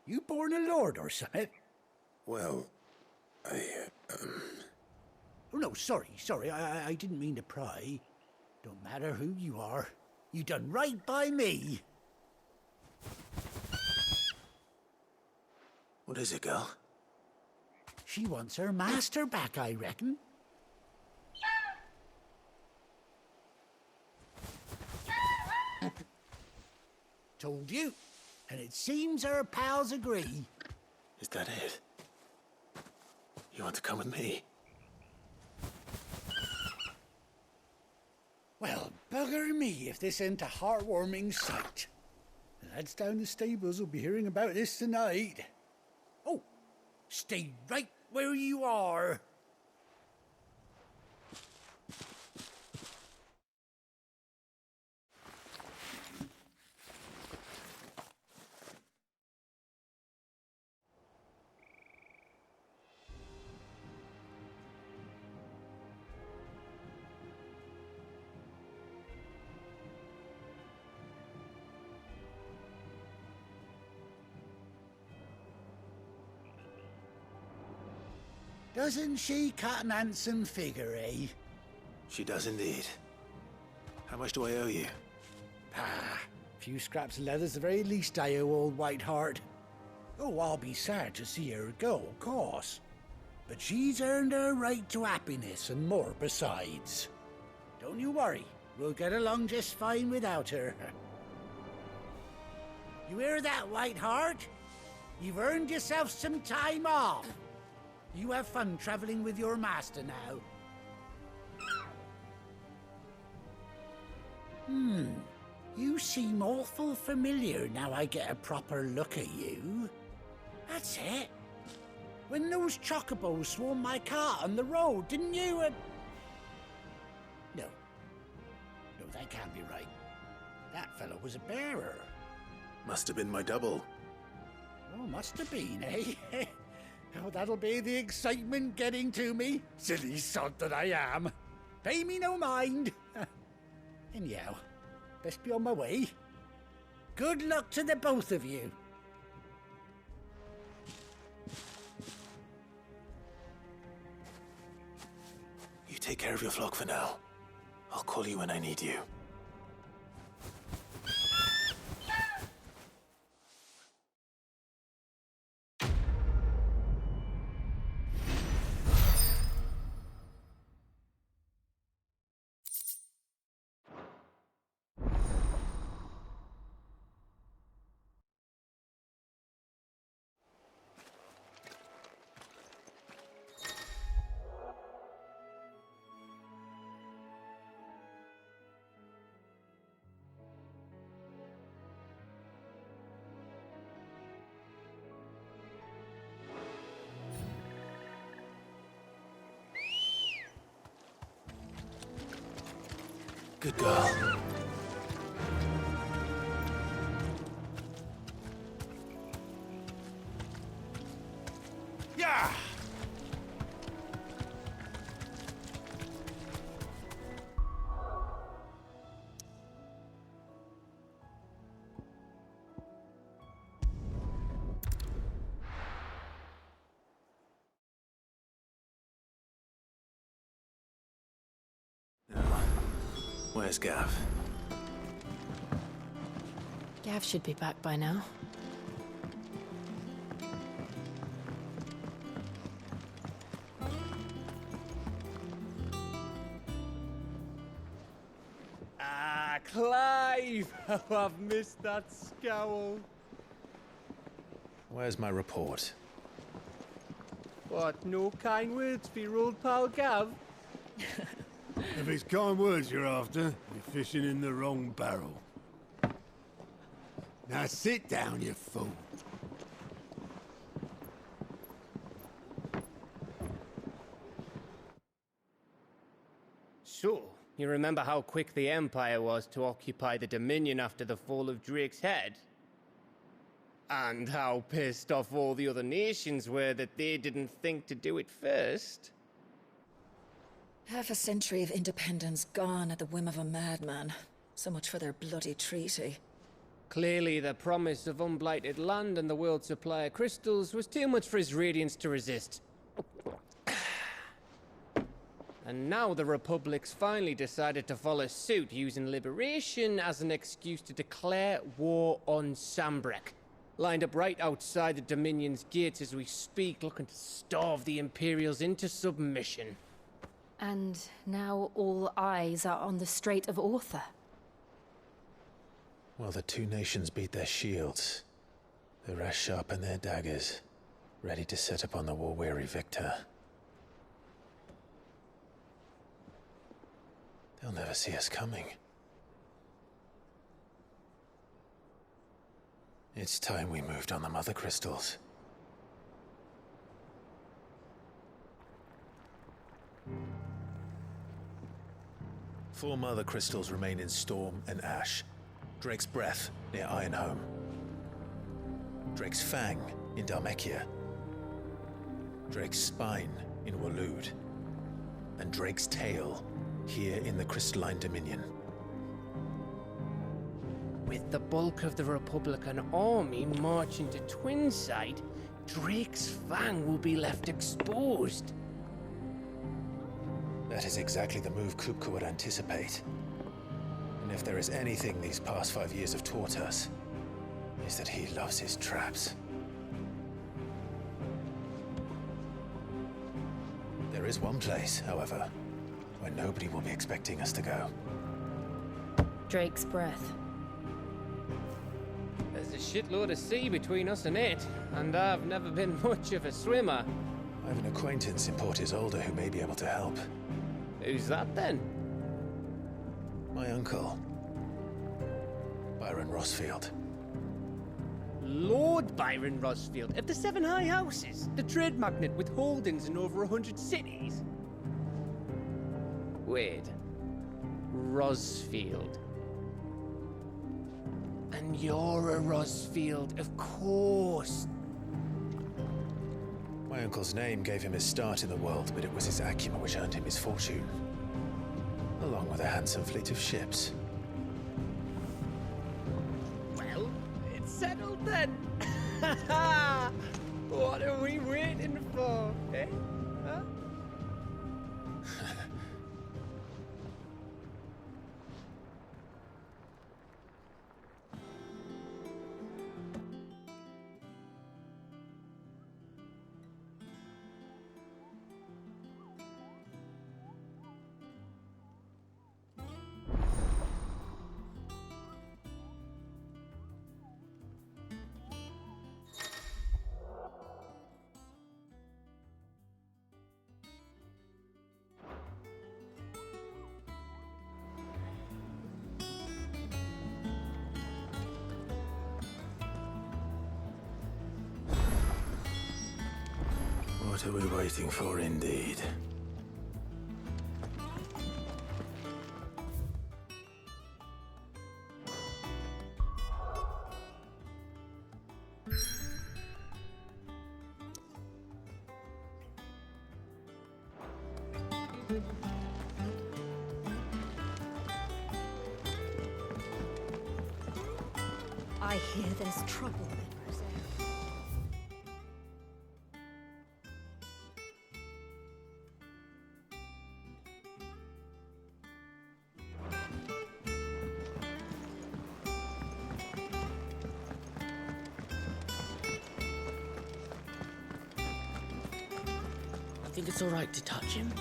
You born a lord or something? Well, Oh, no, sorry. I didn't mean to pry. Don't matter who you are. You done right by me. What is it, girl? She wants her master back, I reckon. Told you. And it seems her pals agree. Is that it? You want to come with me? Well, bugger me if this ain't a heartwarming sight. The lads down the stables will be hearing about this tonight. Oh, stay right where you are. Doesn't she cut an handsome figure, eh? She does indeed. How much do I owe you? Ah, a few scraps of leather's the very least I owe old White Hart. Oh, I'll be sad to see her go, of course. But she's earned her right to happiness and more besides. Don't you worry, we'll get along just fine without her. You hear that, White Hart? You've earned yourself some time off. You have fun traveling with your master now. You seem awful familiar now I get a proper look at you. That's it. When those chocobos swarmed my cart on the road, didn't you? No, that can't be right. That fellow was a bearer. Must have been my double. Oh, must have been, eh? Oh, that'll be the excitement getting to me. Silly sod that I am. Pay me no mind. Anyhow, best be on my way. Good luck to the both of you. You take care of your flock for now. I'll call you when I need you. Good girl. Yeah! Where's Gav? Gav should be back by now. Ah, Clive! How I've missed that scowl. Where's my report? What, no kind words for your old pal Gav? If it's kind words you're after, you're fishing in the wrong barrel. Now sit down, you fool. So, you remember how quick the Empire was to occupy the Dominion after the fall of Drake's head? And how pissed off all the other nations were that they didn't think to do it first? Half a century of independence gone at the whim of a madman. So much for their bloody treaty. Clearly, the promise of unblighted land and the world's supply of crystals was too much for his radiance to resist. And now the Republic's finally decided to follow suit, using liberation as an excuse to declare war on Sambrek. Lined up right outside the Dominion's gates as we speak, looking to starve the Imperials into submission. And now all eyes are on the Strait of Author. Well, the two nations beat their shields. The rest sharpen their daggers, ready to set upon the war-weary victor. They'll never see us coming. It's time we moved on the Mother Crystals. Four Mother Crystals remain in Storm and Ash. Drake's Breath near Ironhome. Drake's Fang in Dhalmekia. Drake's Spine in Waloed. And Drake's Tail here in the Crystalline Dominion. With the bulk of the Republican army marching to Twinside, Drake's Fang will be left exposed. That is exactly the move Kupka would anticipate. And if there is anything these past 5 years have taught us, is that he loves his traps. There is one place, however, where nobody will be expecting us to go. Drake's Breath. There's a shitload of sea between us and it, and I've never been much of a swimmer. I have an acquaintance in Port Isolde who may be able to help. Who's that then? My uncle, Byron Rosfield. Lord Byron Rosfield of the Seven High Houses, the trade magnate with holdings in over 100 cities. Wait, Rosfield. And you're a Rosfield, of course. My uncle's name gave him his start in the world, but it was his acumen which earned him his fortune. Along with a handsome fleet of ships. Well, it's settled then. What are we waiting for, eh? Huh? What are we waiting for, indeed? I hear there's trouble. I think it's all right to touch him.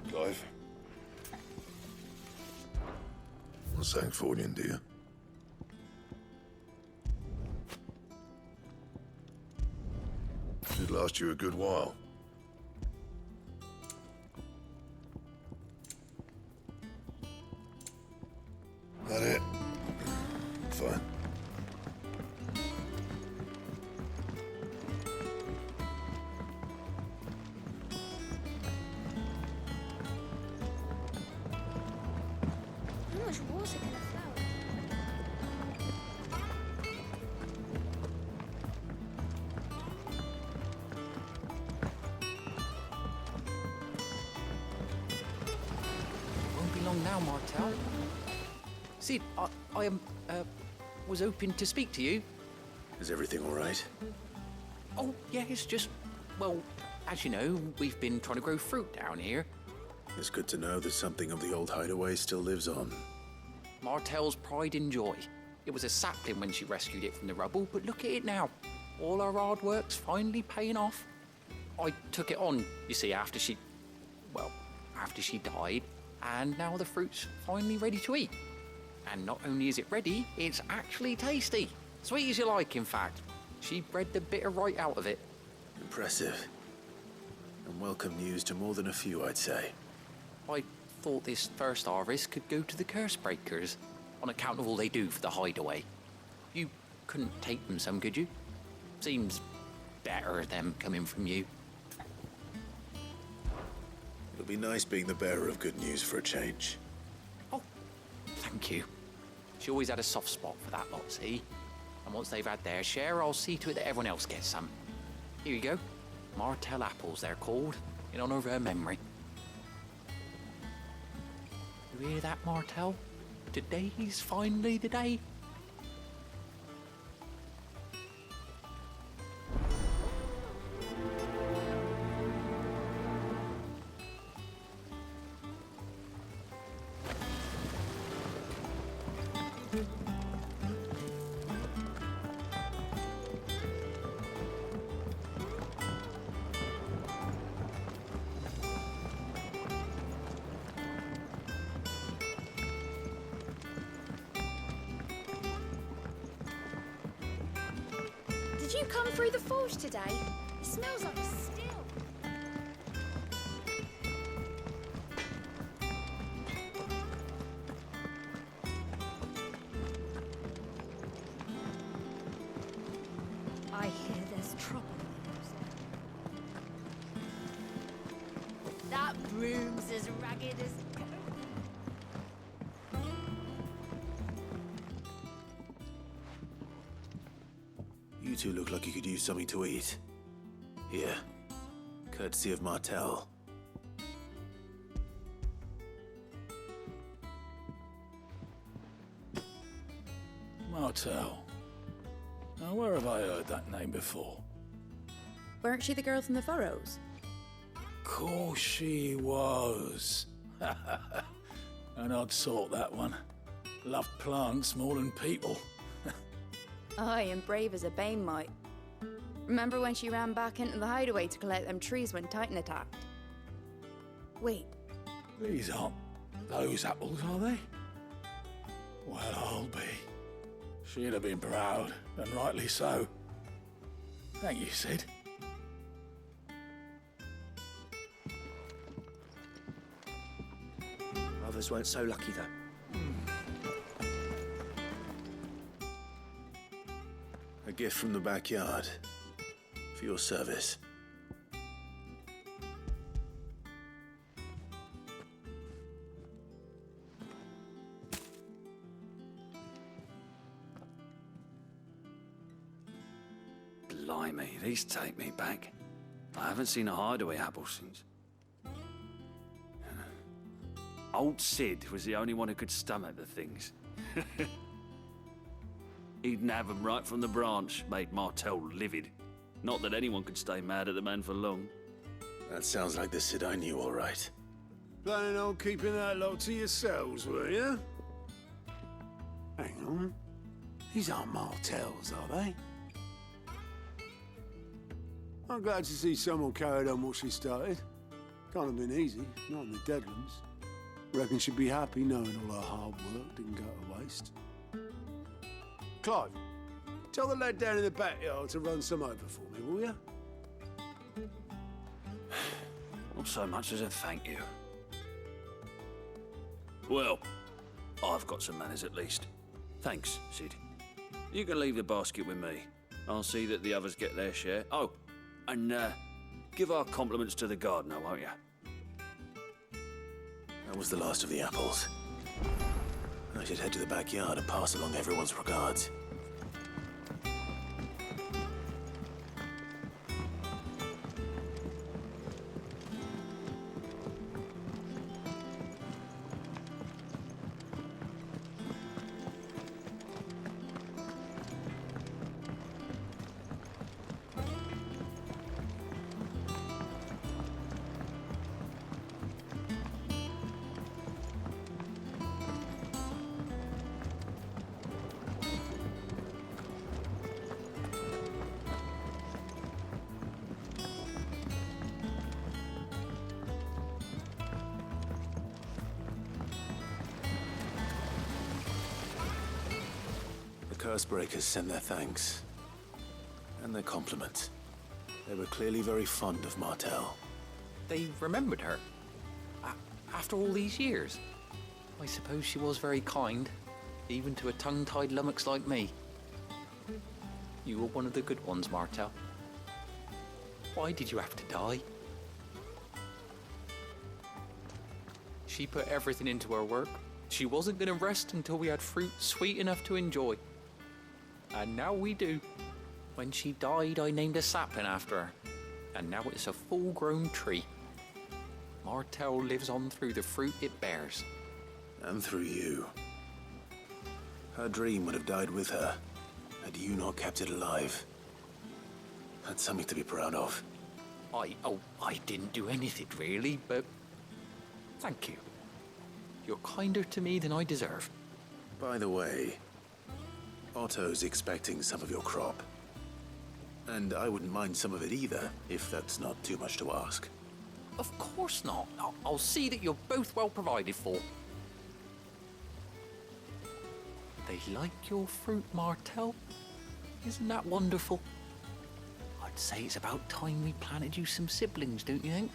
Clive. What's that for you, dear? Should last you a good while. That it? Fine. How much water can a flower? Won't be long now, Martel. Sid, I was hoping to speak to you. Is everything all right? Oh, yeah, it's just, well, as you know, we've been trying to grow fruit down here. It's good to know that something of the old hideaway still lives on. Martel's pride and joy. It was a sapling when she rescued it from the rubble, but look at it now. All our hard work's finally paying off. I took it on, you see, after she died, and now the fruit's finally ready to eat. And not only is it ready, it's actually tasty. Sweet as you like, in fact. She bred the bitter right out of it. Impressive. And welcome news to more than a few, I'd say. I thought this first harvest could go to the curse breakers, on account of all they do for the hideaway. You couldn't take them some, could you? Seems better them coming from you. It'll be nice being the bearer of good news for a change. Thank you. She always had a soft spot for that lot, see? And once they've had their share, I'll see to it that everyone else gets some. Here you go. Martel apples, they're called, in honor of her memory. You hear that, Martel? Today's finally the day. Did you come through the forge today? It smells like a still. I hear there's trouble. That broom's as ragged as... You two look like you could use something to eat. Here, courtesy of Martel. Martel. Now, where have I heard that name before? Weren't she the girl from the Furrows? Course she was. An odd sort, that one. Loved plants more than people. Aye, and brave as a bane might. Remember when she ran back into the hideaway to collect them trees when Titan attacked? Wait. These aren't those apples, are they? Well, I'll be. She'd have been proud, and rightly so. Thank you, Sid. Others weren't so lucky, though. A gift from the backyard. For your service. Blimey, these take me back. I haven't seen a hideaway apple since. Old Sid was the only one who could stomach the things. He'd nab 'em right from the branch, made Martell livid. Not that anyone could stay mad at the man for long. That sounds like the Sid I knew, all right. Planning on keeping that lot to yourselves, were you? Hang on. These aren't Martells, are they? I'm glad to see someone carried on what she started. Can't have been easy, not in the Deadlands. Reckon she'd be happy knowing all her hard work didn't go to waste. Clive, tell the lad down in the backyard to run some over for me, will you? Not so much as a thank you. Well, I've got some manners at least. Thanks, Sid. You can leave the basket with me. I'll see that the others get their share. Oh, and give our compliments to the gardener, won't you? That was the last of the apples. I should head to the backyard and pass along everyone's regards. Cursebreakers sent their thanks. And their compliments. They were clearly very fond of Martell. They remembered her. After all these years. I suppose she was very kind, even to a tongue-tied lummox like me. You were one of the good ones, Martell. Why did you have to die? She put everything into her work. She wasn't going to rest until we had fruit sweet enough to enjoy. And now we do. When she died, I named a sapling after her. And now it's a full-grown tree. Martell lives on through the fruit it bears. And through you. Her dream would have died with her, had you not kept it alive. That's something to be proud of. I didn't do anything really, but thank you. You're kinder to me than I deserve. By the way, Otto's expecting some of your crop. And I wouldn't mind some of it either, if that's not too much to ask. Of course not. I'll see that you're both well provided for. They like your fruit, Martell. Isn't that wonderful? I'd say it's about time we planted you some siblings, don't you think?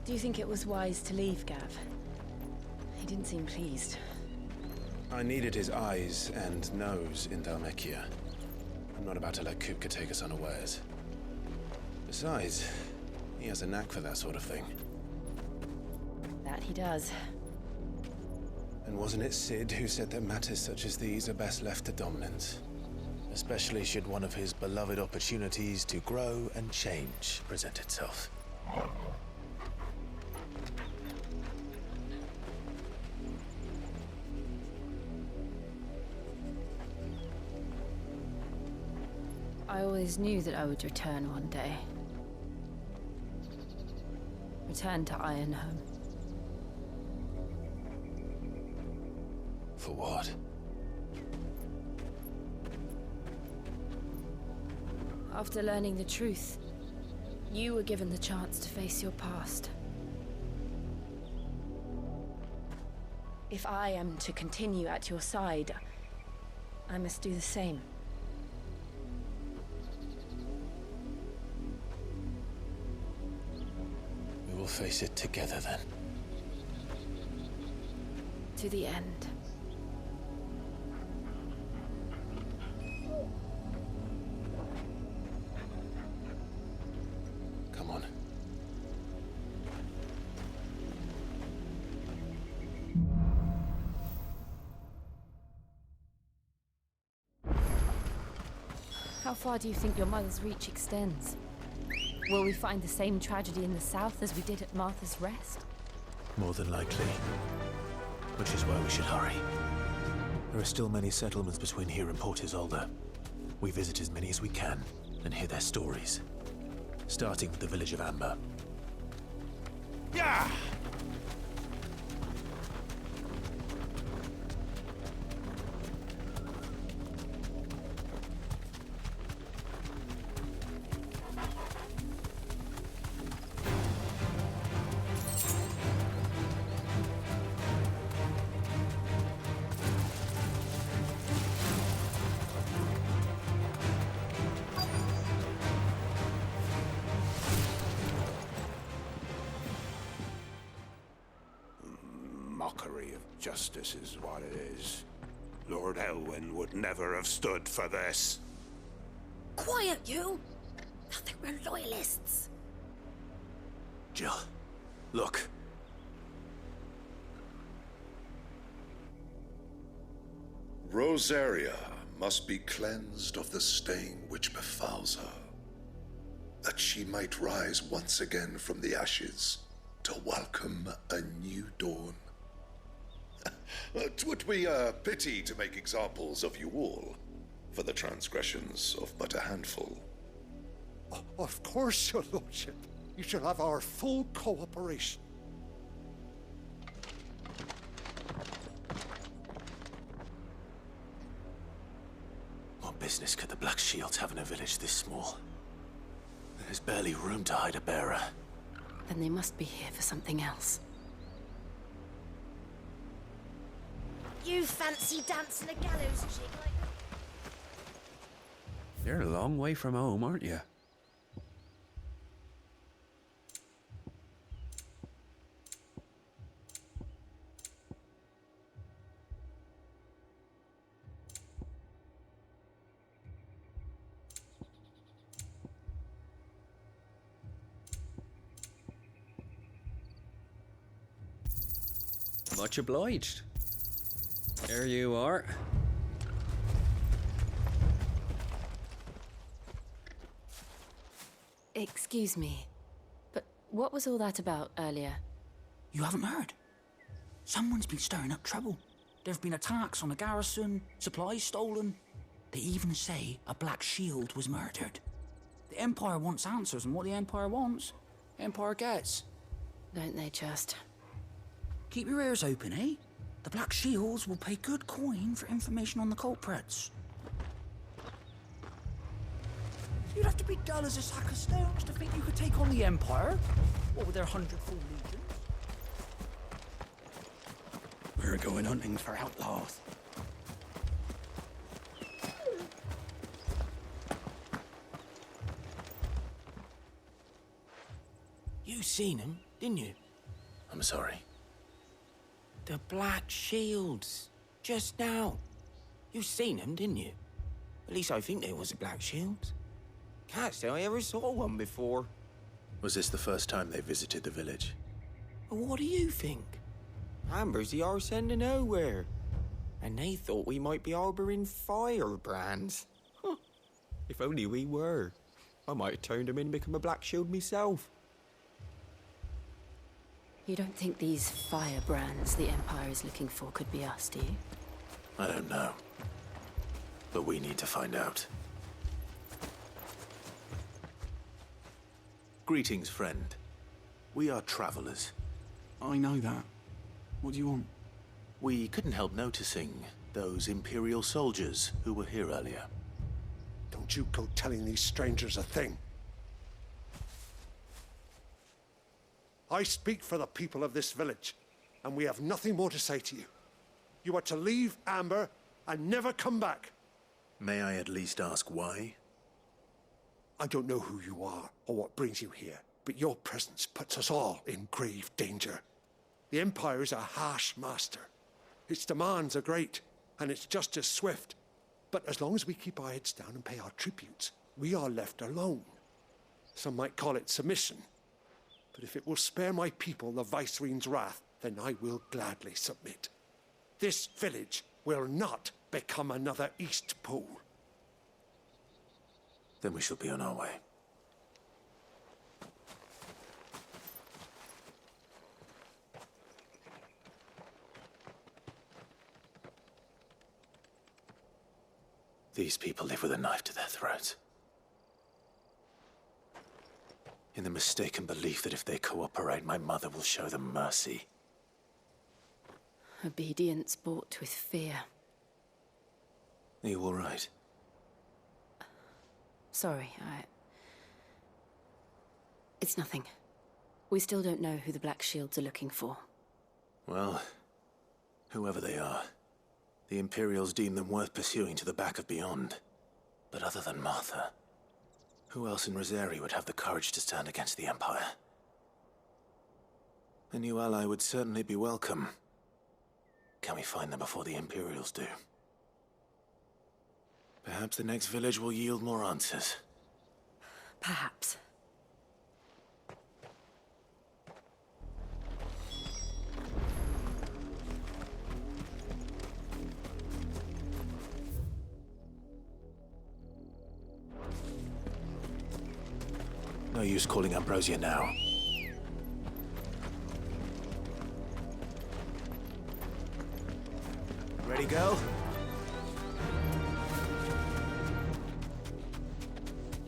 Do you think it was wise to leave, Gav? He didn't seem pleased. I needed his eyes and nose in Dhalmekia. I'm not about to let Kupka take us unawares. Besides, he has a knack for that sort of thing. That he does. And wasn't it Sid who said that matters such as these are best left to dominance? Especially should one of his beloved opportunities to grow and change present itself. I always knew that I would return one day. Return to Ironhome. For what? After learning the truth, you were given the chance to face your past. If I am to continue at your side, I must do the same. We will face it together then. To the end. Come on. How far do you think your mother's reach extends? Will we find the same tragedy in the south as we did at Martha's Rest? More than likely. Which is why we should hurry. There are still many settlements between here and Port Isolde. We visit as many as we can and hear their stories. Starting with the village of Amber. Yeah! Mockery of justice is what it is. Lord Elwyn would never have stood for this. Quiet, you! Nothing, we're loyalists. Jill, look. Rosaria must be cleansed of the stain which befouls her, that she might rise once again from the ashes to welcome a new dawn. 'Twould be a pity to make examples of you all for the transgressions of but a handful. Of course, your lordship. You shall have our full cooperation. What business could the Black Shields have in a village this small? There's barely room to hide a bearer. Then they must be here for something else. You fancy dancing a gallows jig like that? You're a long way from home, aren't you? Much obliged. There you are. Excuse me, but what was all that about earlier? You haven't heard? Someone's been stirring up trouble. There have been attacks on the garrison, supplies stolen. They even say a Black Shield was murdered. The Empire wants answers, and what the Empire wants, Empire gets. Don't they just? Keep your ears open, eh? The Black Shields will pay good coin for information on the culprits. You'd have to be dull as a sack of stones to think you could take on the Empire. What with their 100 full legions? We're going hunting for outlaws. You seen him, didn't you? I'm sorry. The Black Shields. Just now. You seen them, didn't you? At least I think there was a Black Shield. Can't say I ever saw one before. Was this the first time they visited the village? What do you think? Amber's the arse end of nowhere. And they thought we might be harbouring firebrands. Huh. If only we were. I might have turned them in and become a Black Shield myself. You don't think these firebrands the Empire is looking for could be us, do you? I don't know. But we need to find out. Greetings, friend. We are travelers. I know that. What do you want? We couldn't help noticing those Imperial soldiers who were here earlier. Don't you go telling these strangers a thing. I speak for the people of this village, and we have nothing more to say to you. You are to leave Amber and never come back. May I at least ask why? I don't know who you are or what brings you here, but your presence puts us all in grave danger. The Empire is a harsh master. Its demands are great, and its justice swift. But as long as we keep our heads down and pay our tributes, we are left alone. Some might call it submission. But if it will spare my people the Viceroy's wrath, then I will gladly submit. This village will not become another East Pool. Then we shall be on our way. These people live with a knife to their throats. In the mistaken belief that if they cooperate, my mother will show them mercy. Obedience bought with fear. Are you all right? Sorry, It's nothing. We still don't know who the Black Shields are looking for. Well, whoever they are, the Imperials deem them worth pursuing to the back of beyond. But other than Martha, who else in Rosari would have the courage to stand against the Empire? A new ally would certainly be welcome. Can we find them before the Imperials do? Perhaps the next village will yield more answers. Perhaps. No use calling Ambrosia now. Ready, girl?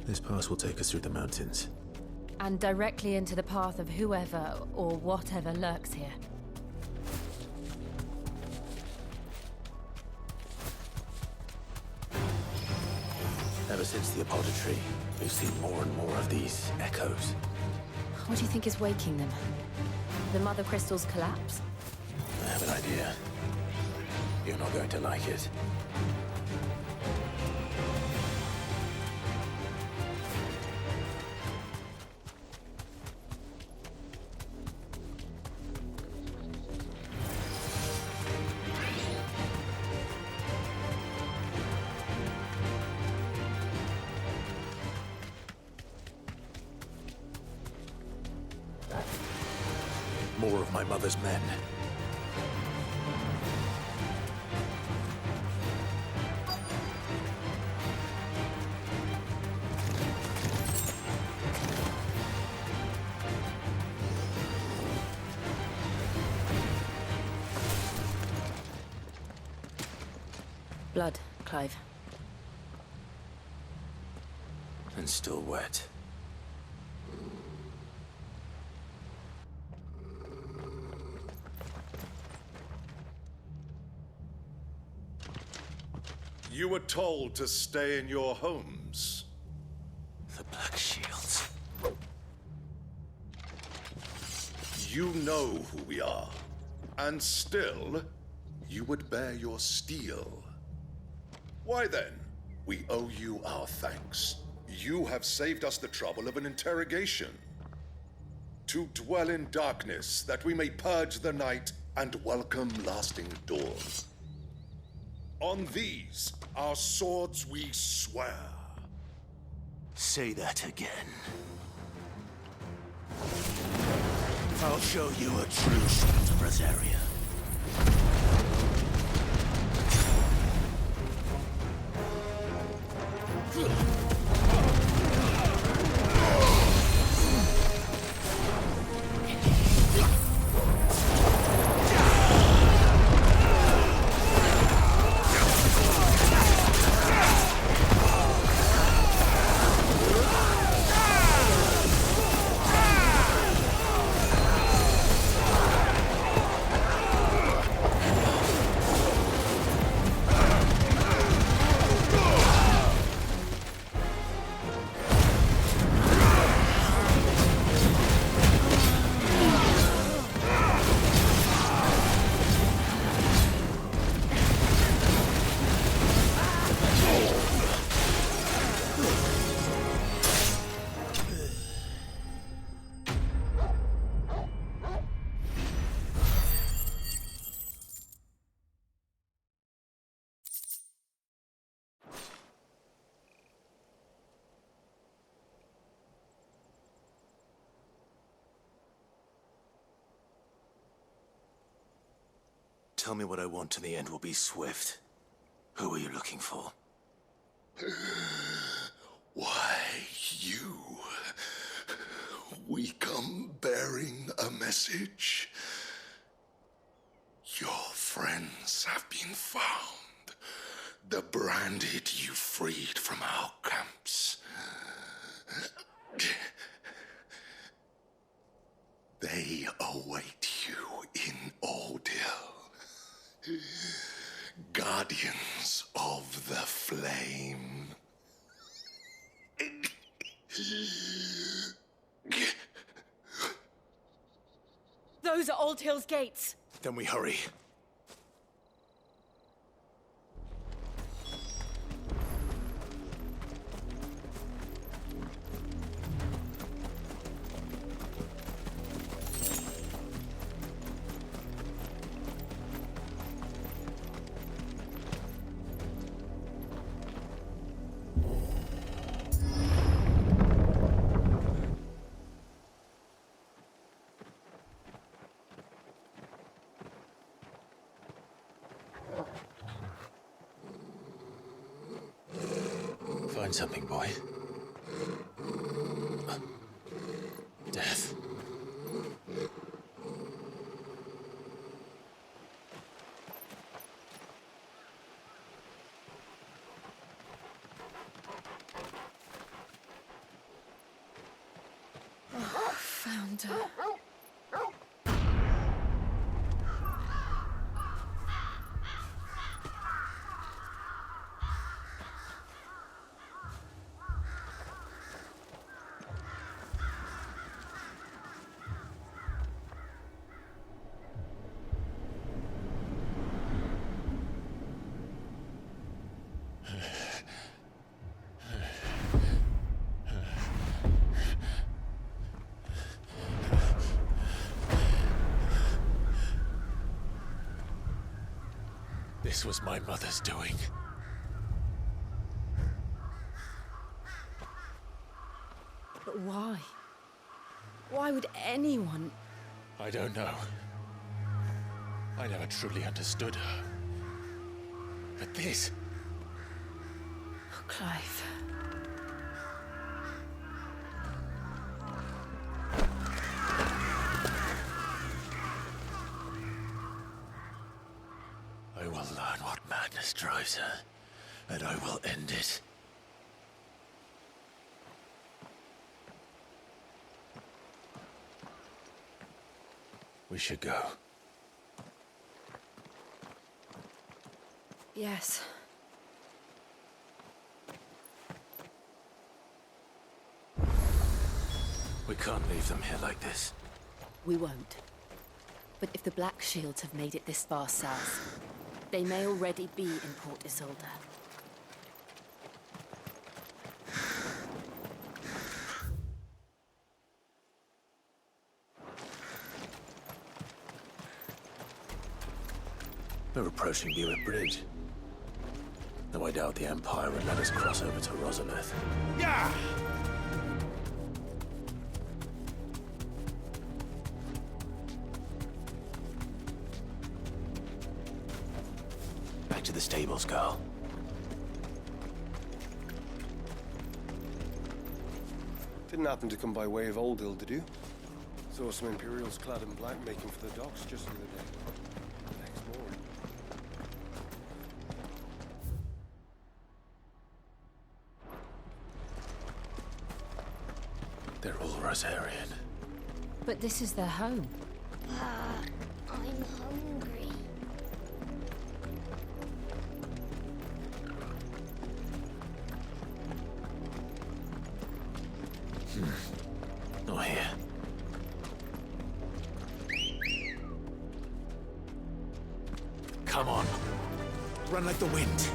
This pass will take us through the mountains. And directly into the path of whoever or whatever lurks here. Ever since the apodatory, we've seen more and more of these echoes. What do you think is waking them? The Mother Crystal's collapse? I have an idea. You're not going to like it. More of my mother's men. Blood, Clive. And still wet. You were told to stay in your homes. The Black Shields. You know who we are. And still, you would bear your steel. Why then? We owe you our thanks. You have saved us the trouble of an interrogation. To dwell in darkness, that we may purge the night and welcome lasting dawn. On these, our swords we swear. Say that again. I'll show you a true shot of Rosaria. tell me what I want and the end will be swift. Who are you looking for? Why, you. We come bearing a message. Your friends have been found. The branded you freed from our camps. They await you in Ordeal. Guardians of the Flame. Those are Old Hill's gates. Then we hurry. Find something, boy. Death. Oh, found her. This was my mother's doing. But why? Why would anyone... I don't know. I never truly understood her. But this... Oh, Clive. I will learn what madness drives her, and I will end it. We should go. Yes. We can't leave them here like this. We won't. But if the Black Shields have made it this far south, they may already be in Port Isolde. We're approaching Buick Bridge. Though I doubt the Empire would let us cross over to Rosalith. Yeah! Back to the stables, Carl. Didn't happen to come by way of Oldhill, did you? Saw some Imperials clad in black making for the docks just the other day. Next morning. They're all Rosarian. But this is their home. I'm hungry. Not here. Come on. Run like the wind.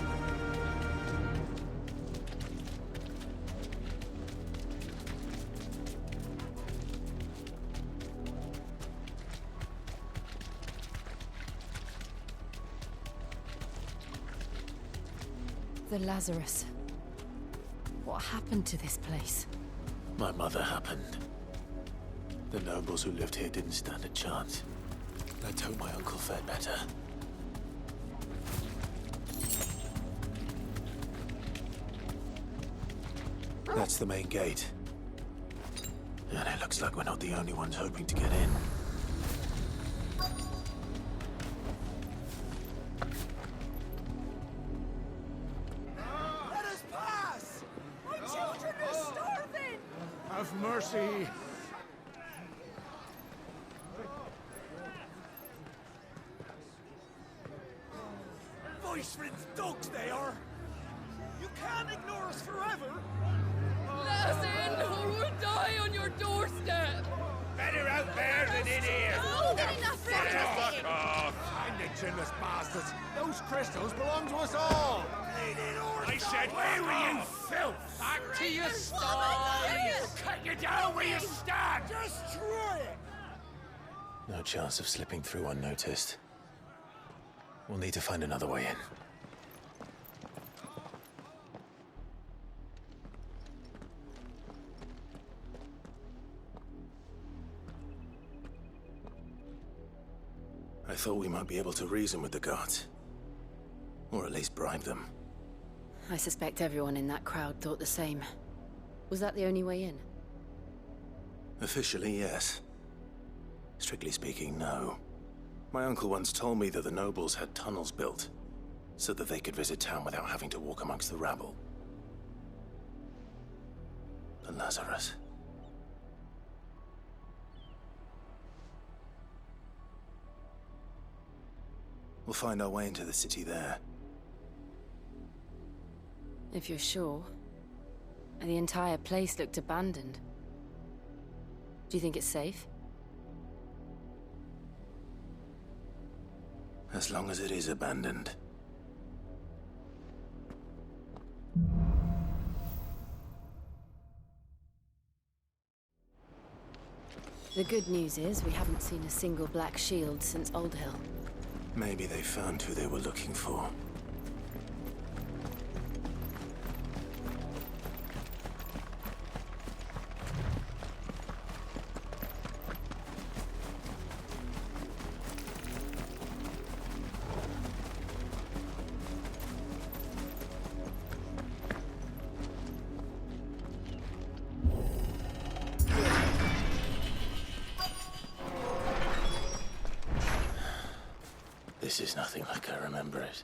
The Lazarus. What happened to this place? My mother happened. The nobles who lived here didn't stand a chance. Let's hope my uncle fared better. That's the main gate. And it looks like we're not the only ones hoping to get in. Let us pass! My children are starving! Have mercy! Voice-rinsed dogs they are! You can't ignore us forever! Let us in, or we'll die on your doorstep! Better out there than in here! More than enough room to sit Fuck in. off! Find the chinless bastards! Those crystals belong to us all! I said, where were you, filth? Back to your sties! Cut you down where you stand! Destroy it! No chance of slipping through unnoticed. We'll need to find another way in. I thought we might be able to reason with the guards. Or at least bribe them. I suspect everyone in that crowd thought the same. Was that the only way in? Officially, yes. Strictly speaking, no. My uncle once told me that the nobles had tunnels built, so that they could visit town without having to walk amongst the rabble. But Lazarus... We'll find our way into the city there. If you're sure. The entire place looked abandoned. Do you think it's safe? As long as it is abandoned. The good news is we haven't seen a single black shield since Old Hill. Maybe they found who they were looking for. This is nothing like I remember it.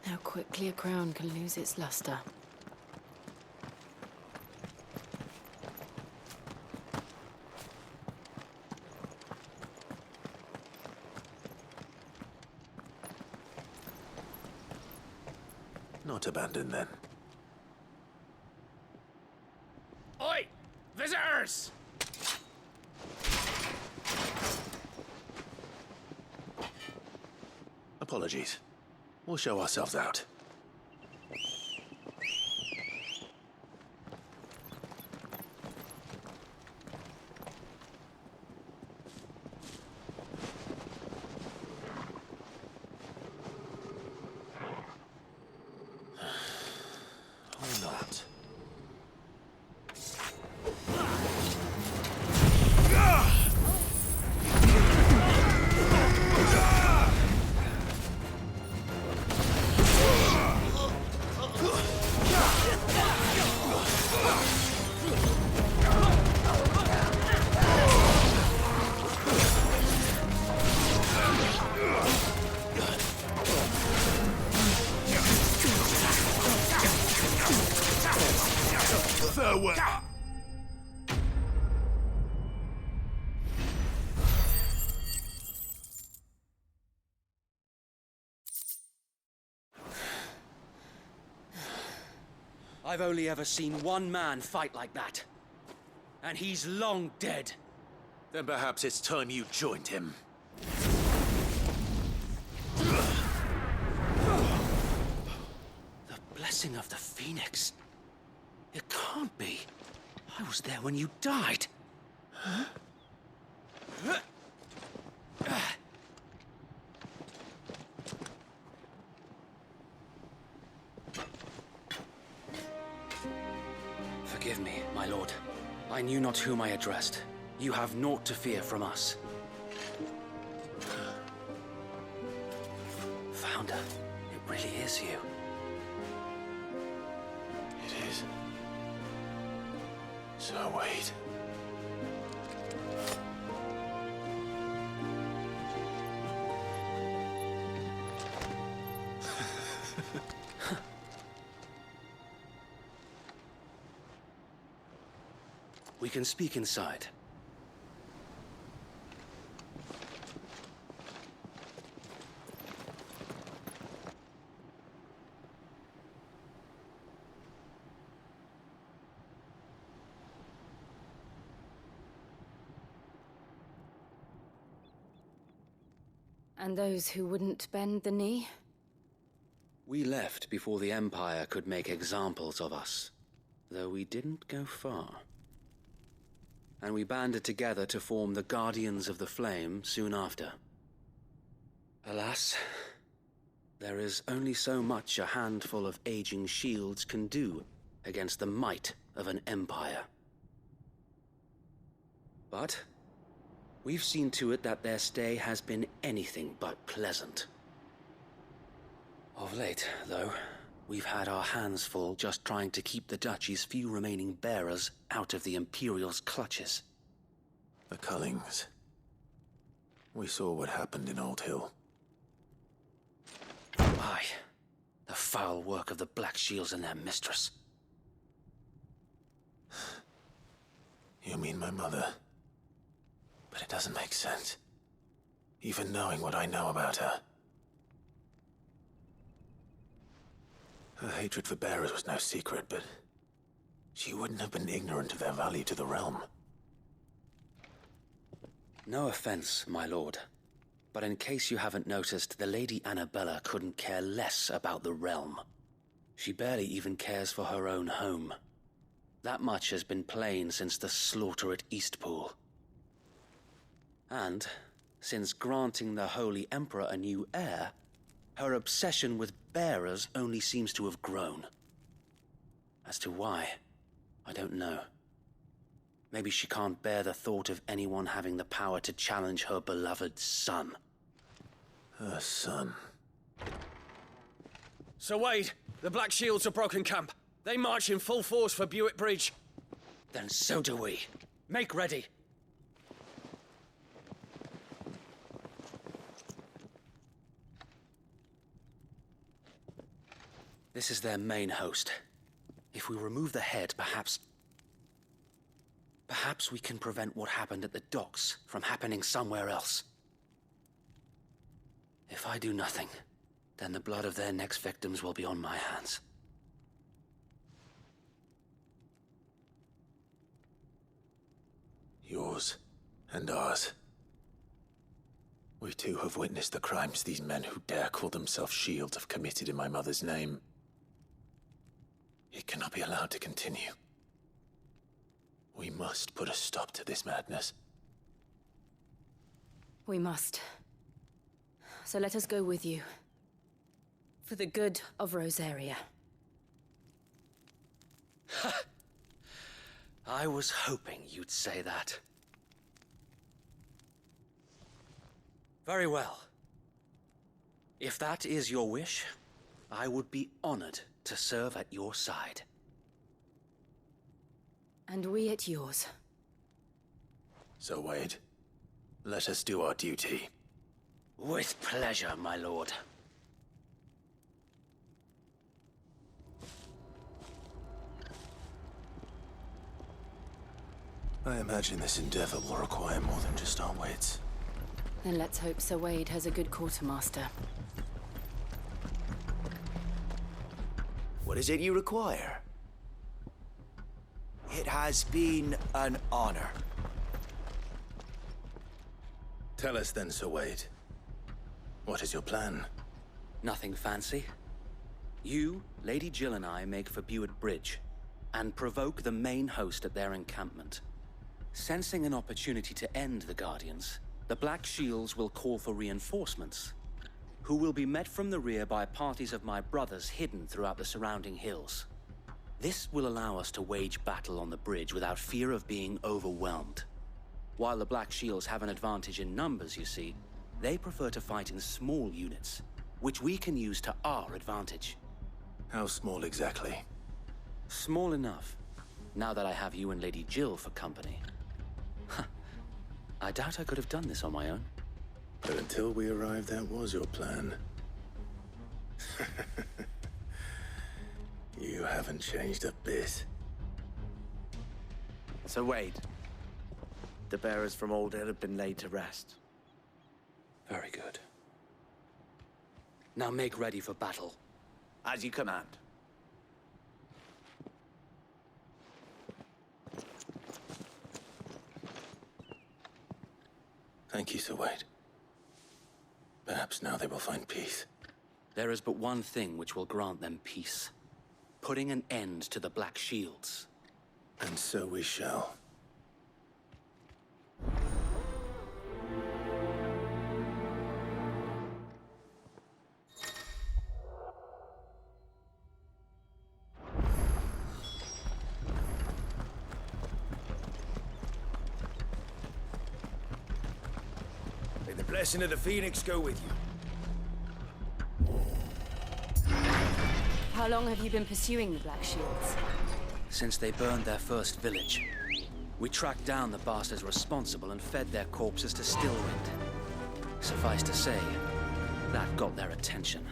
How quickly a crown can lose its luster. Not abandoned then. Oi! Visitors! Apologies. We'll show ourselves out. Or not. Farewell. I've only ever seen one man fight like that. And he's long dead. Then perhaps it's time you joined him. The blessing of the Phoenix. It can't be. I was there when you died. Huh? Forgive me, my lord. I knew not whom I addressed. You have naught to fear from us. Founder, it really is you. It is. So wait. We can speak inside. And those who wouldn't bend the knee? We left before the Empire could make examples of us, though we didn't go far. And we banded together to form the Guardians of the Flame soon after. Alas, there is only so much a handful of aging shields can do against the might of an empire. But we've seen to it that their stay has been anything but pleasant. Of late, though, we've had our hands full just trying to keep the Duchy's few remaining bearers out of the Imperial's clutches. The Cullings. We saw what happened in Old Hill. Aye. The foul work of the Black Shields and their mistress. You mean my mother? But it doesn't make sense. Even knowing what I know about her. Her hatred for bearers was no secret, but she wouldn't have been ignorant of their value to the realm. No offense, my lord, but in case you haven't noticed, the Lady Annabella couldn't care less about the realm. She barely even cares for her own home. That much has been plain since the slaughter at Eastpool. And, since granting the Holy Emperor a new heir, her obsession with bearers only seems to have grown. As to why, I don't know. Maybe she can't bear the thought of anyone having the power to challenge her beloved son. Her son. Sir Wade, the Black Shields have broken camp. They march in full force for Buick Bridge. Then so do we. Make ready. This is their main host. If we remove the head, perhaps we can prevent what happened at the docks from happening somewhere else. If I do nothing, then the blood of their next victims will be on my hands. Yours and ours. We too have witnessed the crimes these men who dare call themselves shields have committed in my mother's name. It cannot be allowed to continue. We must put a stop to this madness. We must. So let us go with you. For the good of Rosaria. I was hoping you'd say that. Very well. If that is your wish, I would be honored to serve at your side. And we at yours. So, Wade, let us do our duty. With pleasure, my lord. I imagine this endeavor will require more than just our wits. Then let's hope Sir Wade has a good quartermaster. What is it you require? It has been an honor. Tell us then, Sir Wade. What is your plan? Nothing fancy. You, Lady Jill and I make for Buick Bridge and provoke the main host at their encampment. Sensing an opportunity to end the Guardians, the Black Shields will call for reinforcements, who will be met from the rear by parties of my brothers hidden throughout the surrounding hills. This will allow us to wage battle on the bridge without fear of being overwhelmed. While the Black Shields have an advantage in numbers, you see, they prefer to fight in small units, which we can use to our advantage. How small exactly? Small enough. Now that I have you and Lady Jill for company. I doubt I could have done this on my own. But until we arrived, that was your plan. You haven't changed a bit. So Wade, the bearers from Old Hill have been laid to rest. Very good. Now make ready for battle. As you command. Thank you, Sir Wade. Perhaps now they will find peace. There is but one thing which will grant them peace. Putting an end to the Black Shields. And so we shall. May the blessing of the Phoenix go with you. How long have you been pursuing the Black Shields? Since they burned their first village. We tracked down the bastards responsible and fed their corpses to Stillwind. Suffice to say, that got their attention.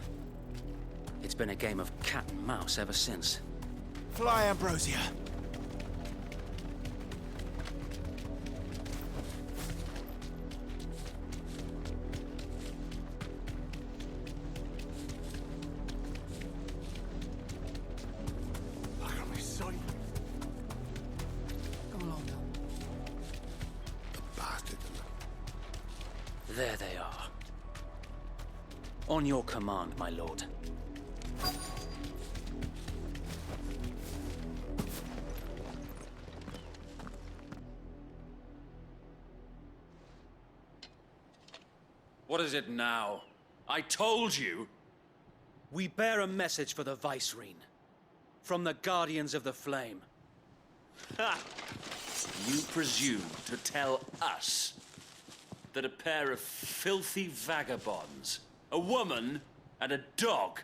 It's been a game of cat and mouse ever since. Fly, Ambrosia. There they are. On your command, my lord. What is it now? I told you! We bear a message for the Vicereine. From the Guardians of the Flame. Ha! You presume to tell us that a pair of filthy vagabonds, a woman and a dog,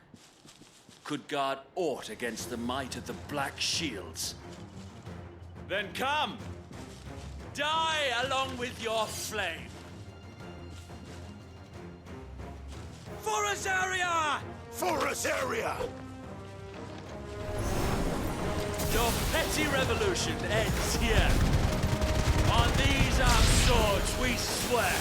could guard aught against the might of the Black Shields? Then come! Die along with your flame! For Azaria! For Azaria! Your petty revolution ends here. On these our swords we swear.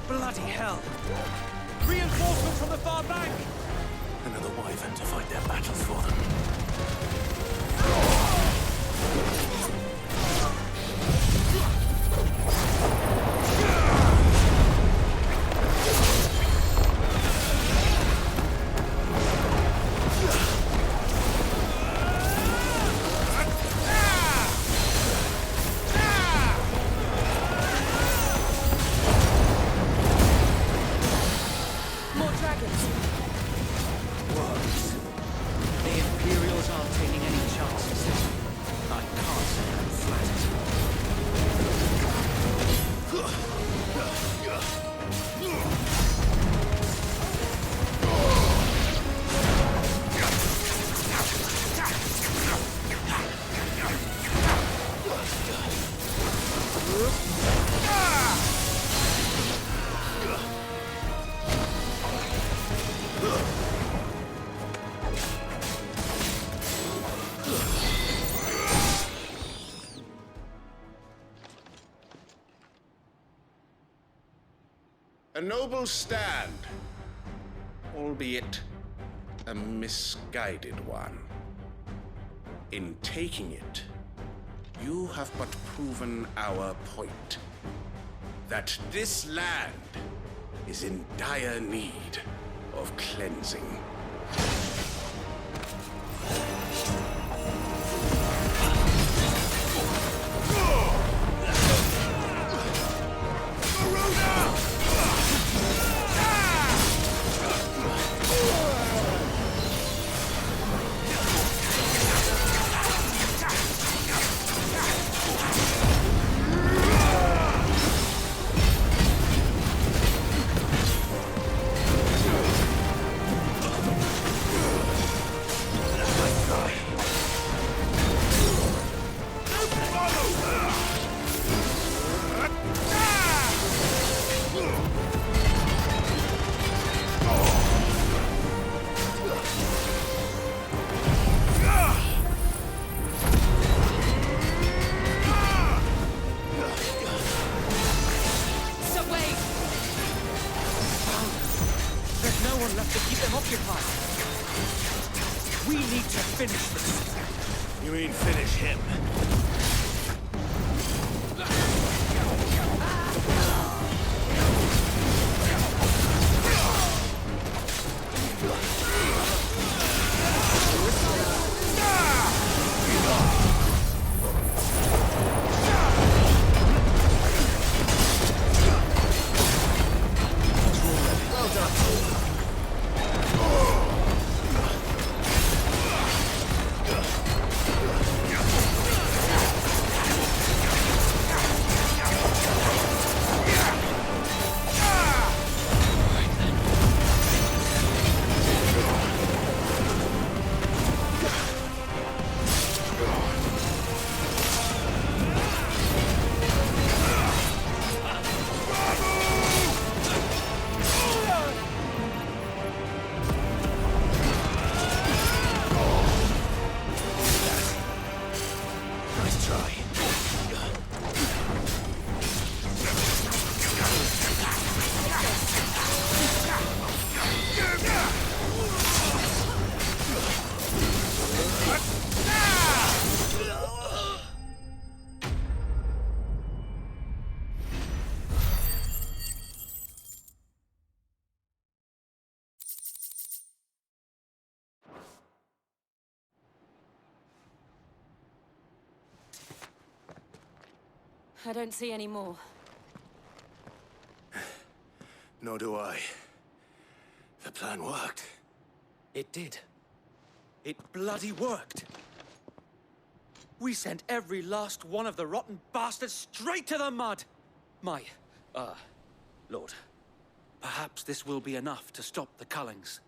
Bloody hell! Reinforcements from the far bank! Another wyvern to fight their battles for them. More dragons! Worms. The Imperials aren't taking any chances. I can't say I'm A noble stand, albeit a misguided one. In taking it, you have but proven our point. That this land is in dire need of cleansing. We need to finish this. You mean finish him? I don't see any more. Nor do I. The plan worked. It did. It bloody worked. We sent every last one of the rotten bastards straight to the mud! Lord, perhaps this will be enough to stop the Cullings.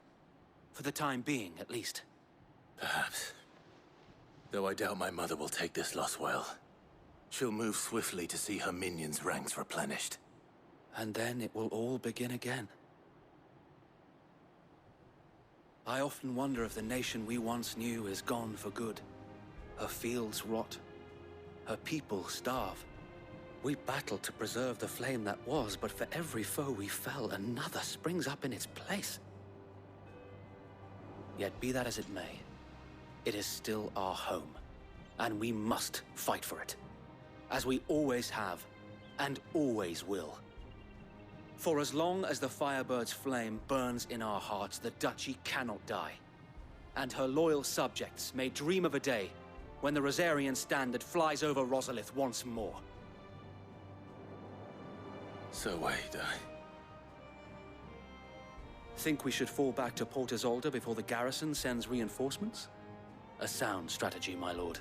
For the time being, at least. Perhaps. Though I doubt my mother will take this loss well. She'll move swiftly to see her minions' ranks replenished. And then it will all begin again. I often wonder if the nation we once knew is gone for good. Her fields rot. Her people starve. We battled to preserve the flame that was, but for every foe we fell, another springs up in its place. Yet be that as it may, it is still our home, and we must fight for it. As we always have, and always will. For as long as the Firebird's flame burns in our hearts, the Duchy cannot die. And her loyal subjects may dream of a day when the Rosarian standard flies over Rosalith once more. So wait, Think we should fall back to Port Isolde before the garrison sends reinforcements? A sound strategy, my lord.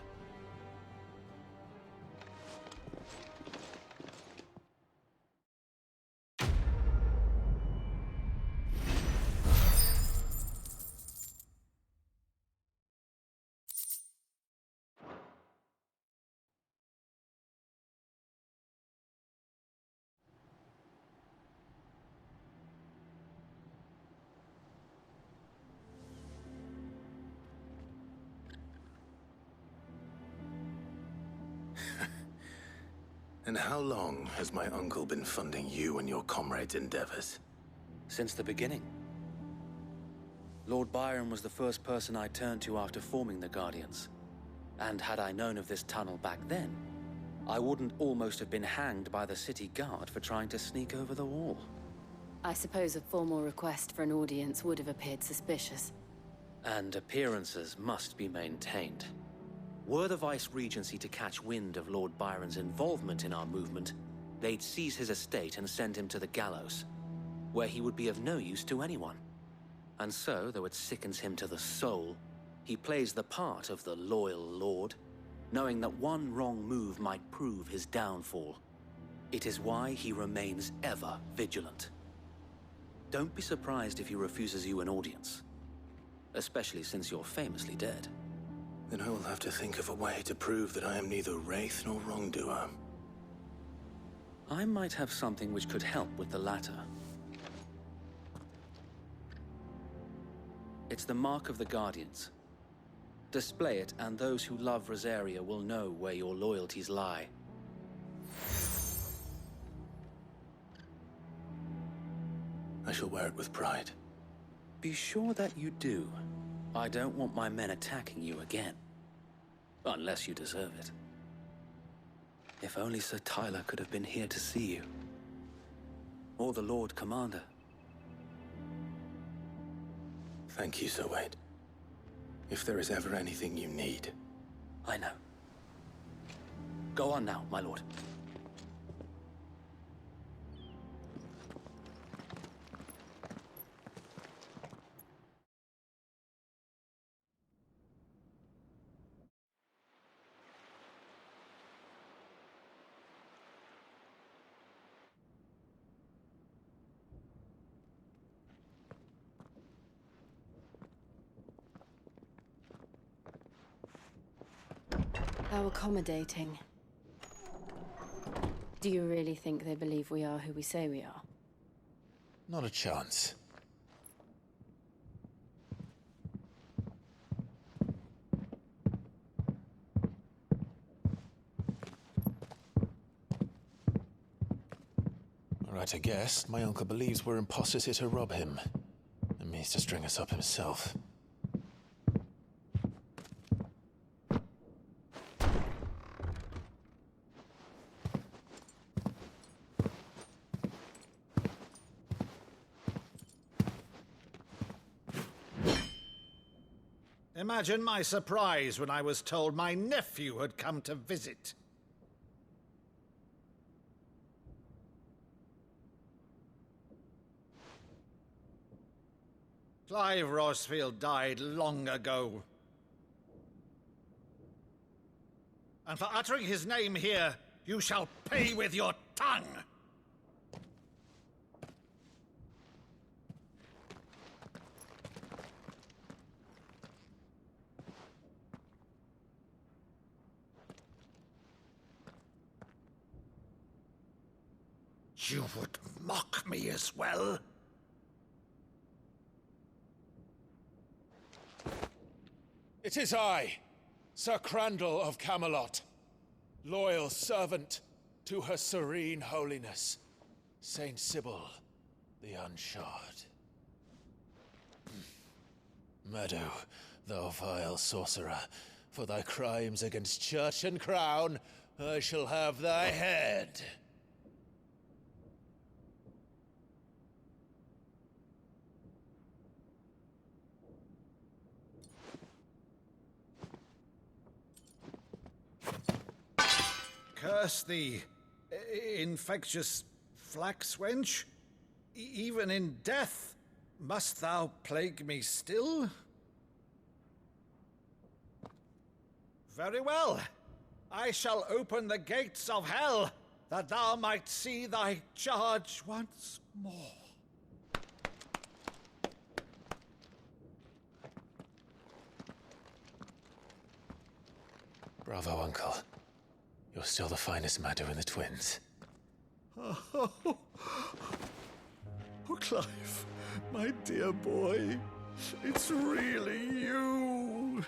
And how long has my uncle been funding you and your comrades' endeavors? Since the beginning. Lord Byron was the first person I turned to after forming the Guardians. And had I known of this tunnel back then, I wouldn't almost have been hanged by the city guard for trying to sneak over the wall. I suppose a formal request for an audience would have appeared suspicious. And appearances must be maintained. Were the Vice-Regency to catch wind of Lord Byron's involvement in our movement, they'd seize his estate and send him to the gallows, where he would be of no use to anyone. And so, though it sickens him to the soul, he plays the part of the loyal lord, knowing that one wrong move might prove his downfall. It is why he remains ever vigilant. Don't be surprised if he refuses you an audience, especially since you're famously dead. Then I will have to think of a way to prove that I am neither wraith nor wrongdoer. I might have something which could help with the latter. It's the mark of the Guardians. Display it, and those who love Rosaria will know where your loyalties lie. I shall wear it with pride. Be sure that you do. I don't want my men attacking you again. Unless you deserve it. If only Sir Tyler could have been here to see you. Or the Lord Commander. Thank you, Sir Wade. If there is ever anything you need. I know. Go on now, my lord. How accommodating. Do you really think they believe we are who we say we are? Not a chance. Right, I guess. My uncle believes we're imposters here to rob him. And means to string us up himself. Imagine my surprise when I was told my nephew had come to visit. Clive Rosfield died long ago. And for uttering his name here, you shall pay with your tongue! You would mock me as well? It is I, Sir Crandall of Camelot, loyal servant to Her Serene Holiness, Saint Sybil the Unshod. Meadow, thou vile sorcerer, for thy crimes against church and crown, I shall have thy head. Curse thee, infectious flax wench. Even in death, must thou plague me still? Very well. I shall open the gates of hell, that thou might see thy charge once more. Bravo, Uncle. You're still the finest Meadow in the twins. Oh, Clive, my dear boy, it's really you.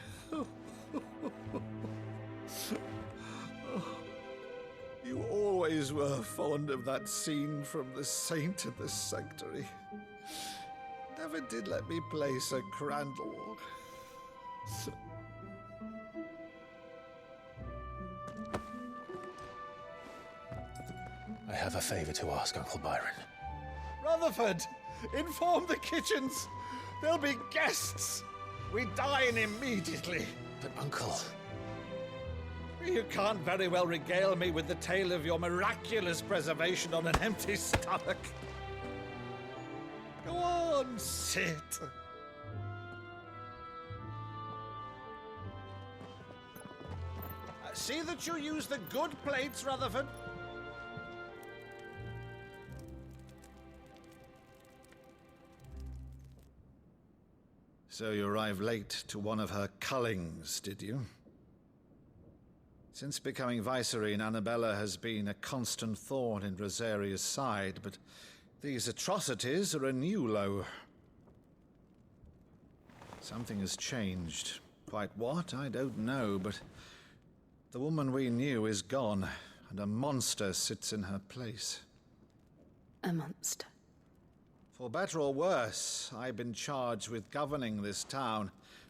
You always were fond of that scene from The Saint in the Sanctuary. Never did let me play Sir Crandall. I have a favor to ask, Uncle Byron. Rutherford, inform the kitchens. There'll be guests. We dine immediately. But, Uncle... You can't very well regale me with the tale of your miraculous preservation on an empty stomach. Go on, sit. See that you use the good plates, Rutherford. So you arrived late to one of her cullings, did you? Since becoming Vicereine, Annabella has been a constant thorn in Rosaria's side, but these atrocities are a new low. Something has changed. Quite what, I don't know, but the woman we knew is gone, and a monster sits in her place. A monster? For better or worse, I've been charged with governing this town,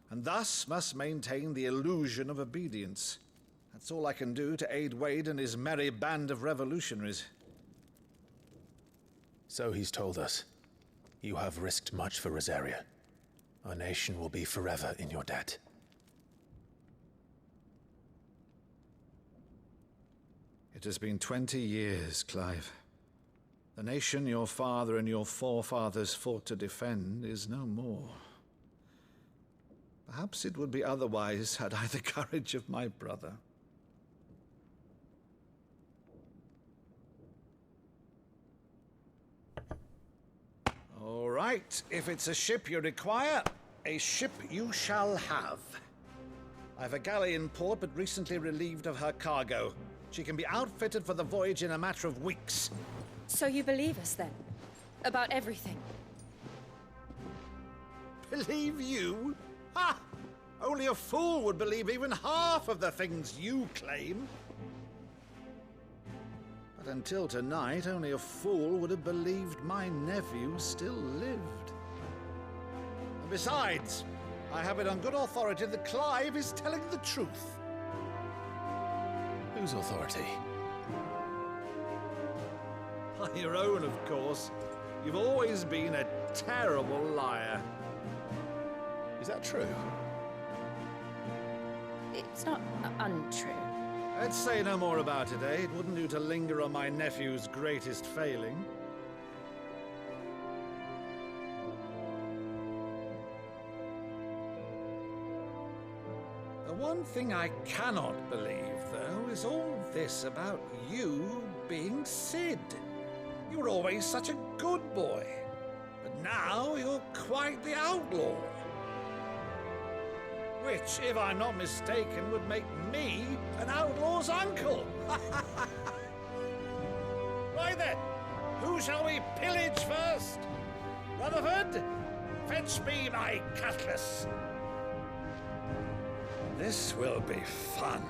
and thus must maintain the illusion of obedience. That's all I can do to aid Wade and his merry band of revolutionaries. So he's told us. You have risked much for Rosaria. Our nation will be forever in your debt. It has been 20 years, Clive. The nation your father and your forefathers fought to defend is no more. Perhaps it would be otherwise had I the courage of my brother. All right, if it's a ship you require, a ship you shall have. I've a galley in port, but recently relieved of her cargo. She can be outfitted for the voyage in a matter of weeks. So you believe us then? About everything? Believe you? Ha! Only a fool would believe even half of the things you claim. But until tonight, only a fool would have believed my nephew still lived. And besides, I have it on good authority that Clive is telling the truth. Whose authority? By your own, of course. You've always been a terrible liar. Is that true? It's not untrue. Let's say no more about it, eh? It wouldn't do to linger on my nephew's greatest failing. The one thing I cannot believe, though, is all this about you being Sid. You were always such a good boy, but now you're quite the outlaw. Which, if I'm not mistaken, would make me an outlaw's uncle. Right then, who shall we pillage first? Rutherford, fetch me my cutlass. This will be fun.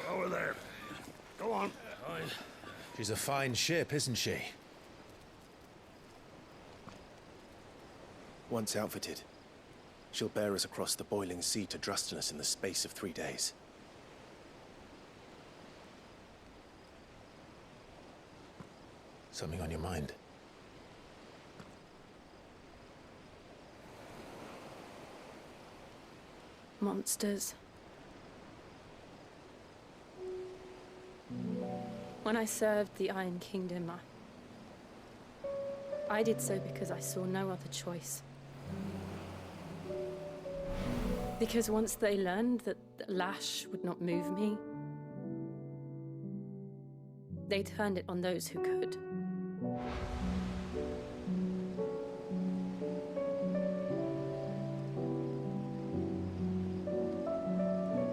Over there. Go on. She's a fine ship, isn't she? Once outfitted, she'll bear us across the boiling sea to Drustinus in the space of 3 days. Something on your mind? Monsters. When I served the Iron Kingdom, I did so because I saw no other choice. Because once they learned that the lash would not move me, they turned it on those who could.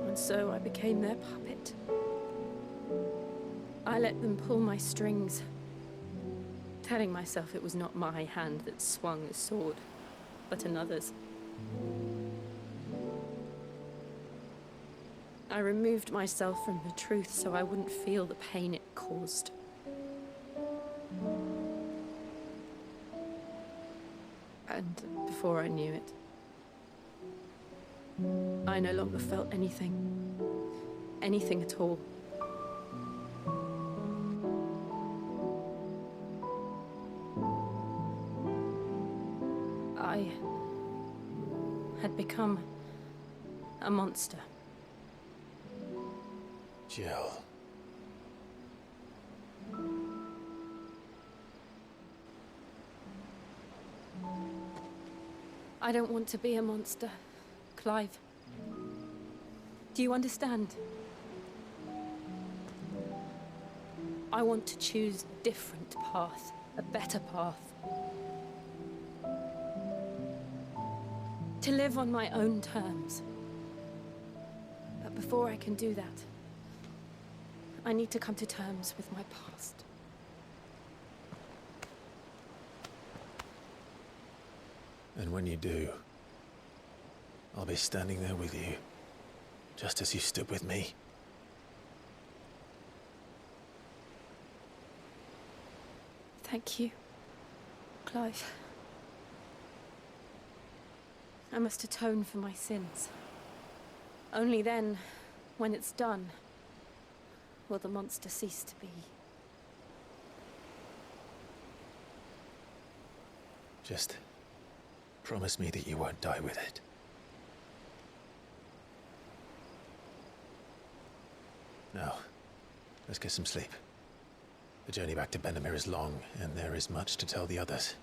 And so I became their puppet. I let them pull my strings, telling myself it was not my hand that swung the sword, but another's. I removed myself from the truth so I wouldn't feel the pain it caused. And before I knew it, I no longer felt anything. Anything at all. I had become a monster. Jill. I don't want to be a monster, Clive. Do you understand? I want to choose a different path, a better path. To live on my own terms. But before I can do that, I need to come to terms with my past. And when you do, I'll be standing there with you, just as you stood with me. Thank you, Clive. I must atone for my sins. Only then, when it's done, will the monster cease to be. Just promise me that you won't die with it. Now, let's get some sleep. The journey back to Benamir is long, and there is much to tell the others.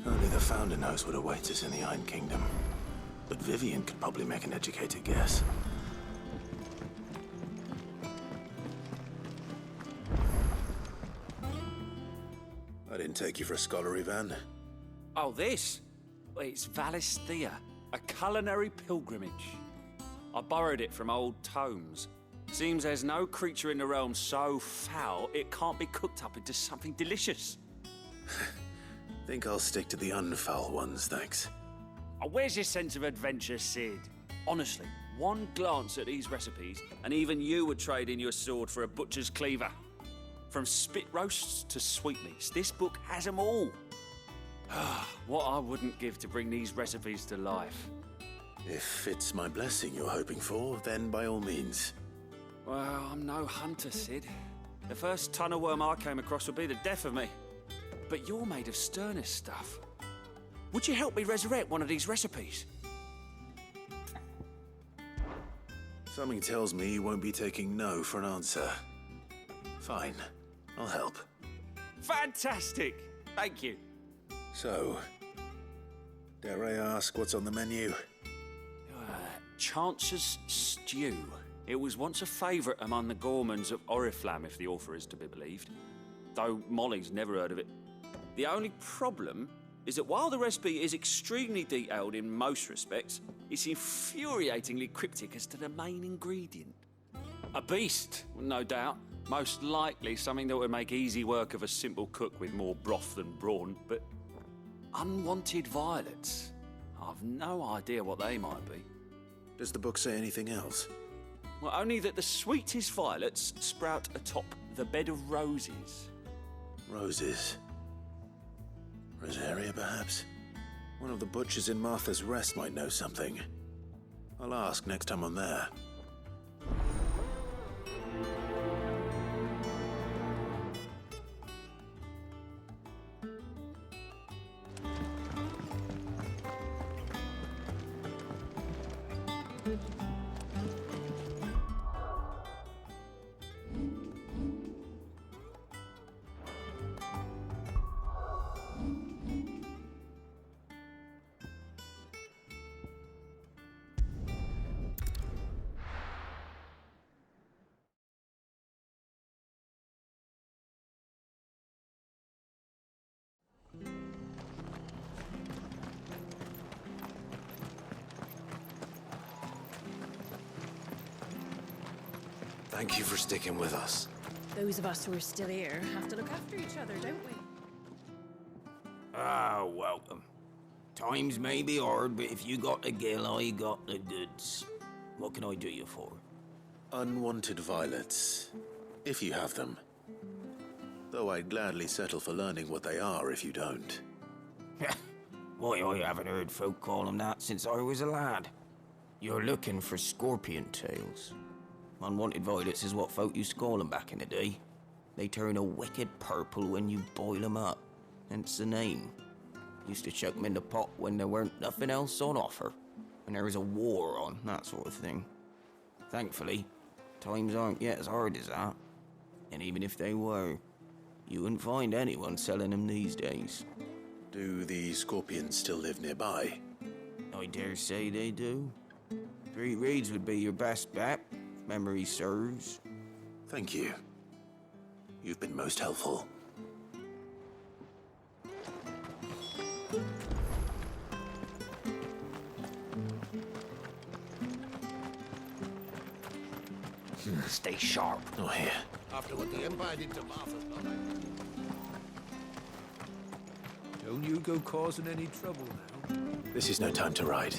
Only the Founder knows what awaits us in the Iron Kingdom. But Vivian could probably make an educated guess. I didn't take you for a scholar, Ivan. Oh, this? Well, it's Valisthea, a culinary pilgrimage. I borrowed it from old tomes. Seems there's no creature in the realm so foul it can't be cooked up into something delicious. Think I'll stick to the unfoul ones, thanks. Oh, where's your sense of adventure, Sid? Honestly, one glance at these recipes, and even you would trade in your sword for a butcher's cleaver. From spit roasts to sweetmeats, this book has them all. What I wouldn't give to bring these recipes to life. If it's my blessing you're hoping for, then by all means. Well, I'm no hunter, Sid. The first ton of worm I came across would be the death of me. But you're made of sterner stuff. Would you help me resurrect one of these recipes? Something tells me you won't be taking no for an answer. Fine, I'll help. Fantastic! Thank you. So, dare I ask what's on the menu? Chance's Stew. It was once a favourite among the gourmands of Oriflamme, if the author is to be believed. Though Molly's never heard of it. The only problem is that while the recipe is extremely detailed in most respects, it's infuriatingly cryptic as to the main ingredient. A beast, no doubt. Most likely something that would make easy work of a simple cook with more broth than brawn, but unwanted violets. I've no idea what they might be. Does the book say anything else? Well, only that the sweetest violets sprout atop the bed of roses. Roses. Rosaria, perhaps? One of the butchers in Martha's Rest might know something. I'll ask next time I'm there. Thank you for sticking with us. Those of us who are still here have to look after each other, don't we? Ah, welcome. Times may be hard, but if you got the gill, I got the goods. What can I do you for? Unwanted violets, if you have them. Though I'd gladly settle for learning what they are if you don't. Why, I haven't heard folk call them that since I was a lad. You're looking for scorpion tails. Unwanted violets is what folk used to call them back in the day. They turn a wicked purple when you boil them up, hence the name. Used to chuck them in the pot when there weren't nothing else on offer, when there was a war on, that sort of thing. Thankfully, times aren't yet as hard as that. And even if they were, you wouldn't find anyone selling them these days. Do the scorpions still live nearby? I dare say they do. 3 reeds would be your best bet, if memory serves. Thank you. You've been most helpful. Stay sharp. Oh, here. After what the Empire did to Martha's mother. Don't you go causing any trouble now. This is no time to ride.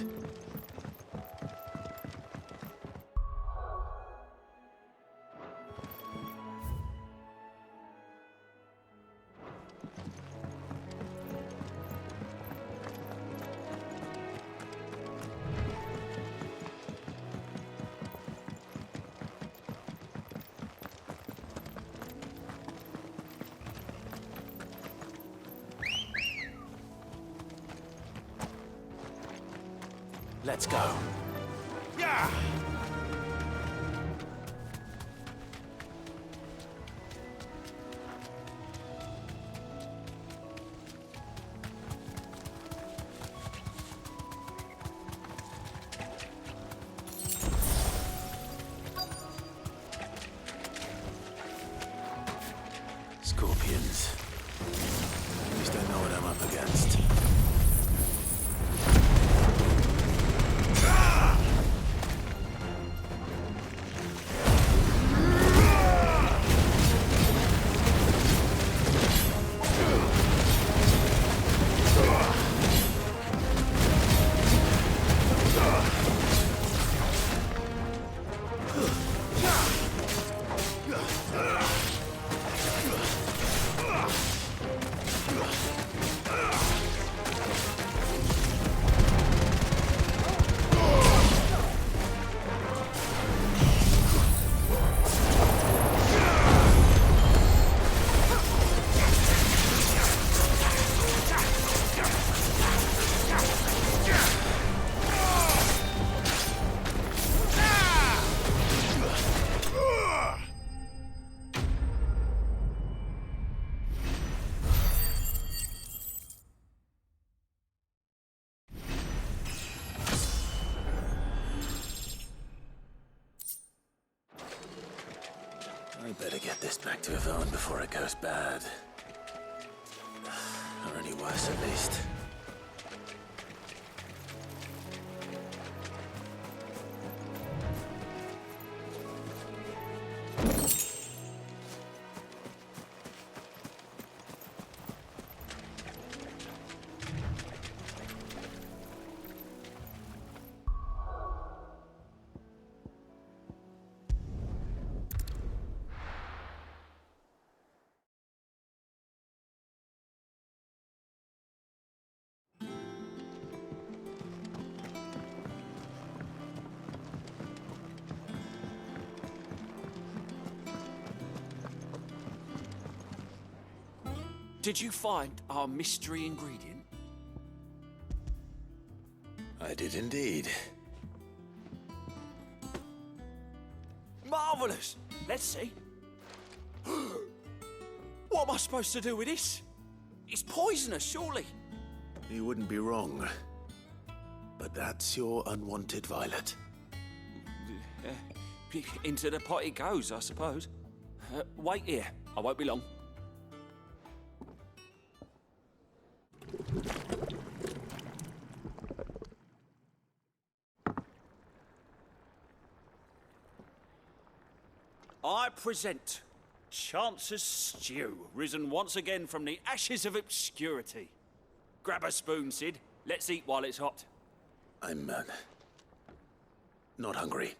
Let's go. Yeah! Scorpions. At least I know what I'm up against. I better get this back to Yvonne before it goes bad. Or any worse, at least. Did you find our mystery ingredient? I did indeed. Marvellous! Let's see. What am I supposed to do with this? It's poisonous, surely. You wouldn't be wrong. But that's your unwanted violet. Into the pot it goes, I suppose. Wait here. I won't be long. I present Chance's Stew, risen once again from the ashes of obscurity. Grab a spoon, Sid. Let's eat while it's hot. I'm, not hungry.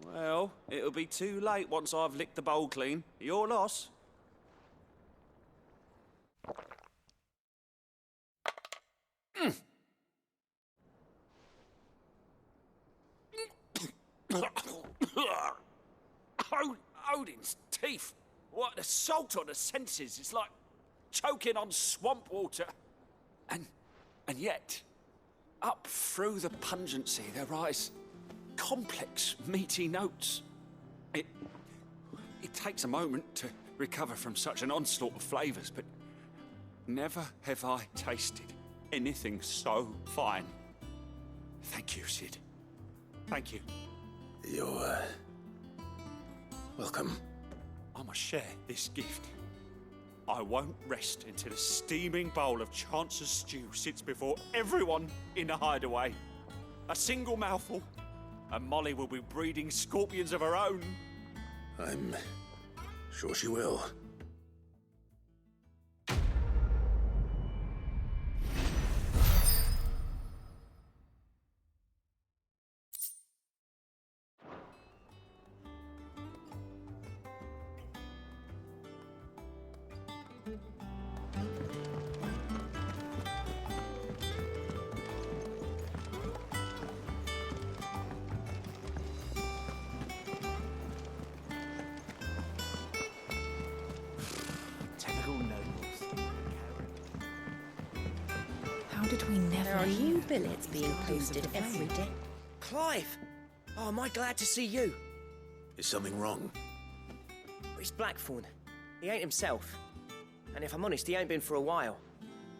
Well, it'll be too late once I've licked the bowl clean. Your loss. Odin's teeth. What assault on the senses. It's like choking on swamp water. And yet, up through the pungency, there rise complex, meaty notes. It takes a moment to recover from such an onslaught of flavours, but never have I tasted anything so fine. Thank you, Sid. Thank you. You're, welcome. I must share this gift. I won't rest until a steaming bowl of Chance's stew sits before everyone in the hideaway. A single mouthful, and Molly will be breeding scorpions of her own. I'm sure she will. How did we never... There are new billets being posted every day. Clive! Oh, am I glad to see you? Is something wrong? It's Blackthorn. He ain't himself. And if I'm honest, he ain't been for a while.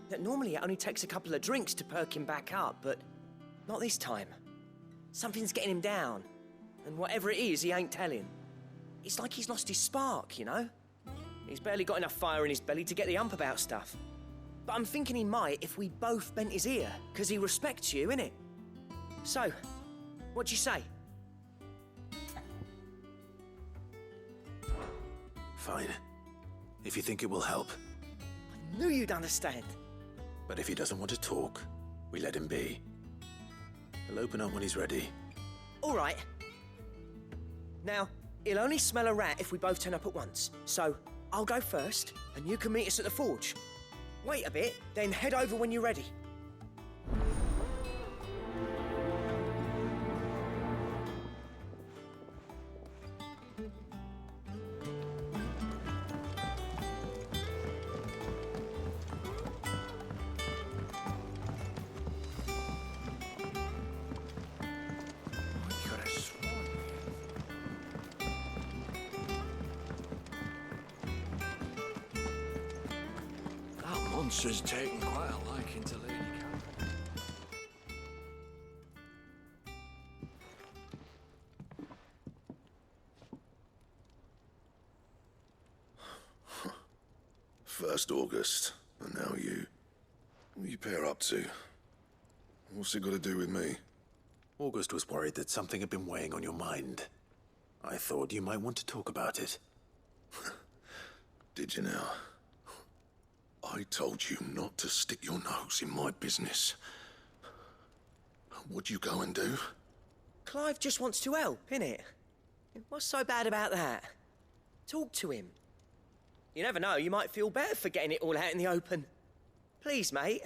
That normally it only takes a couple of drinks to perk him back up, but not this time. Something's getting him down. And whatever it is, he ain't telling. It's like he's lost his spark, you know? He's barely got enough fire in his belly to get the ump about stuff. But I'm thinking he might if we both bent his ear, because he respects you, innit? So, what do you say? Fine. If you think it will help. I knew you'd understand. But if he doesn't want to talk, we let him be. He'll open up when he's ready. All right. Now, he'll only smell a rat if we both turn up at once. So, I'll go first, and you can meet us at the forge. Wait a bit, then head over when you're ready. Monster's taken quite a liking to Lady Karen. First August, and now you. What you pair up to? What's it got to do with me? August was worried that something had been weighing on your mind. I thought you might want to talk about it. Did you now? I told you not to stick your nose in my business. What'd you go and do? Clive just wants to help, innit? What's so bad about that? Talk to him. You never know, you might feel better for getting it all out in the open. Please, mate.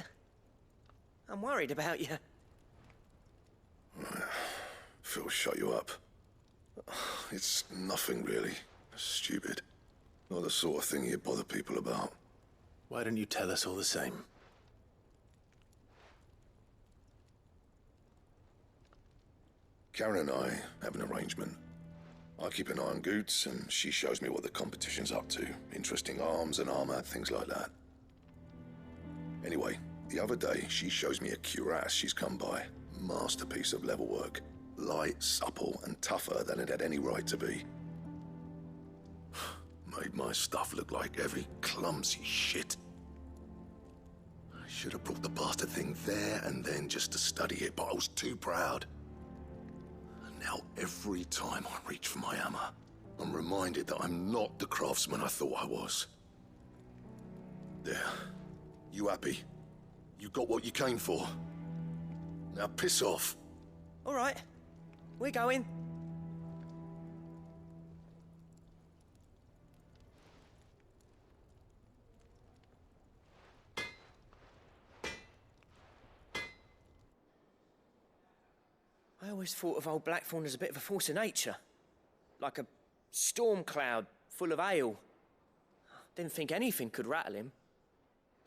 I'm worried about you. Phil shut you up. It's nothing really. Stupid. Not the sort of thing you bother people about. Why don't you tell us all the same? Karen and I have an arrangement. I keep an eye on Goots, and she shows me what the competition's up to. Interesting arms and armor, things like that. Anyway, the other day, she shows me a cuirass she's come by. Masterpiece of level work. Light, supple, and tougher than it had any right to be. Made my stuff look like heavy, clumsy shit. I should have brought the bastard thing there and then just to study it, but I was too proud. And now every time I reach for my hammer, I'm reminded that I'm not the craftsman I thought I was. There. You happy? You got what you came for? Now piss off. All right. We're going. I always thought of old Blackthorn as a bit of a force of nature. Like a storm cloud full of hail. Didn't think anything could rattle him.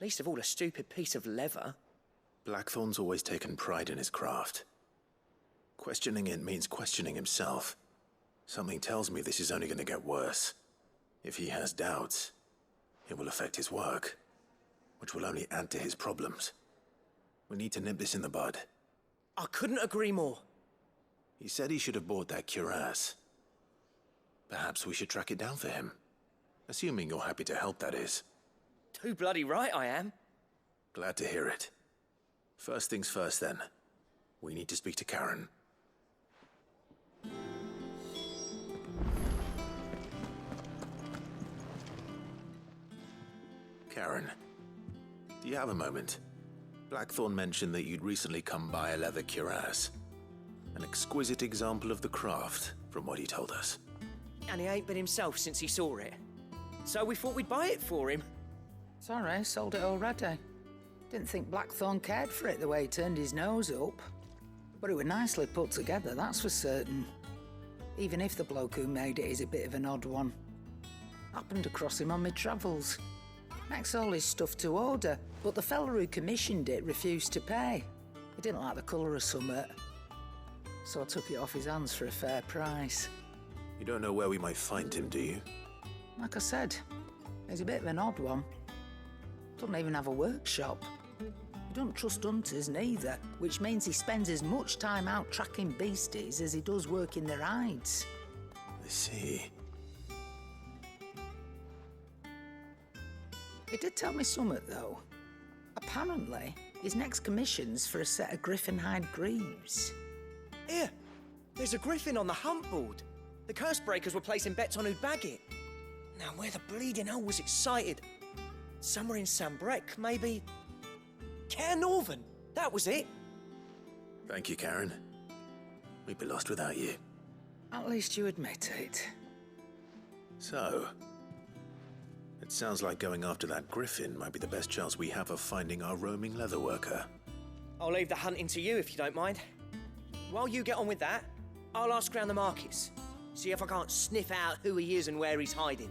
Least of all a stupid piece of leather. Blackthorn's always taken pride in his craft. Questioning it means questioning himself. Something tells me this is only going to get worse. If he has doubts, it will affect his work, which will only add to his problems. We need to nip this in the bud. I couldn't agree more. He said he should have bought that cuirass. Perhaps we should track it down for him. Assuming you're happy to help, that is. Too bloody right I am. Glad to hear it. First things first, then. We need to speak to Karen. Karen, do you have a moment? Blackthorn mentioned that you'd recently come by a leather cuirass. An exquisite example of the craft, from what he told us. And he ain't been himself since he saw it. So we thought we'd buy it for him. Sorry, sold it already. Didn't think Blackthorn cared for it the way he turned his nose up. But it was nicely put together, that's for certain. Even if the bloke who made it is a bit of an odd one. Happened across him on my travels. Makes all his stuff to order, but the fella who commissioned it refused to pay. He didn't like the colour of summit. So I took it off his hands for a fair price. You don't know where we might find him, do you? Like I said, he's a bit of an odd one. Doesn't even have a workshop. He doesn't trust hunters neither, which means he spends as much time out tracking beasties as he does working their hides. I see. He did tell me something, though. Apparently, his next commission's for a set of griffin hide greaves. Here, there's a griffin on the hunt board. The curse breakers were placing bets on who'd bag it. Now, where the bleeding hell was it sighted? Somewhere in Sambrec, maybe? Care Northern, that was it. Thank you, Karen. We'd be lost without you. At least you admit it. So, it sounds like going after that griffin might be the best chance we have of finding our roaming leatherworker. I'll leave the hunting to you if you don't mind. While you get on with that, I'll ask around the markets. See if I can't sniff out who he is and where he's hiding.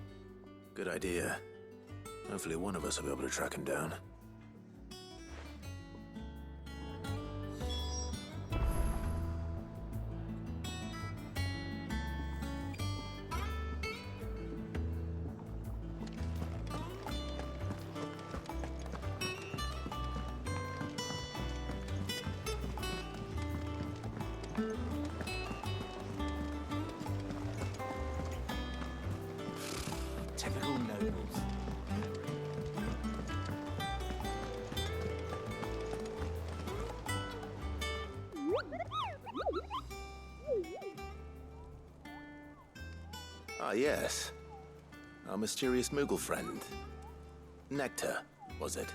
Good idea. Hopefully one of us will be able to track him down. Typical nobles. Ah, yes. Our mysterious Moogle friend. Nectar, was it?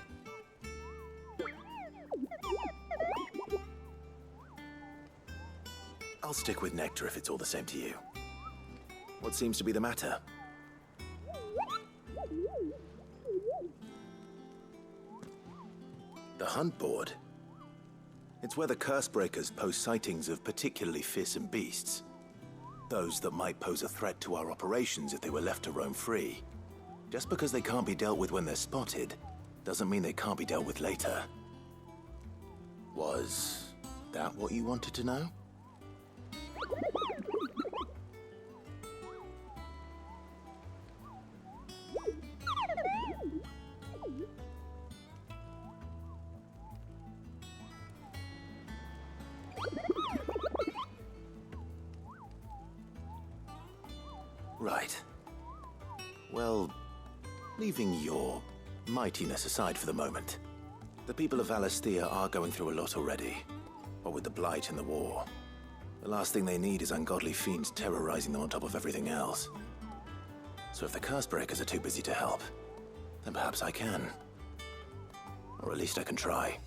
I'll stick with Nectar if it's all the same to you. What seems to be the matter? The hunt board. It's where the curse breakers post sightings of particularly fearsome beasts. Those that might pose a threat to our operations if they were left to roam free. Just because they can't be dealt with when they're spotted, doesn't mean they can't be dealt with later. Was that what you wanted to know? Right. Well, leaving your mightiness aside for the moment, the people of Valisthea are going through a lot already. What with the Blight and the war. The last thing they need is ungodly fiends terrorizing them on top of everything else. So if the Cursebreakers are too busy to help, then perhaps I can. Or at least I can try.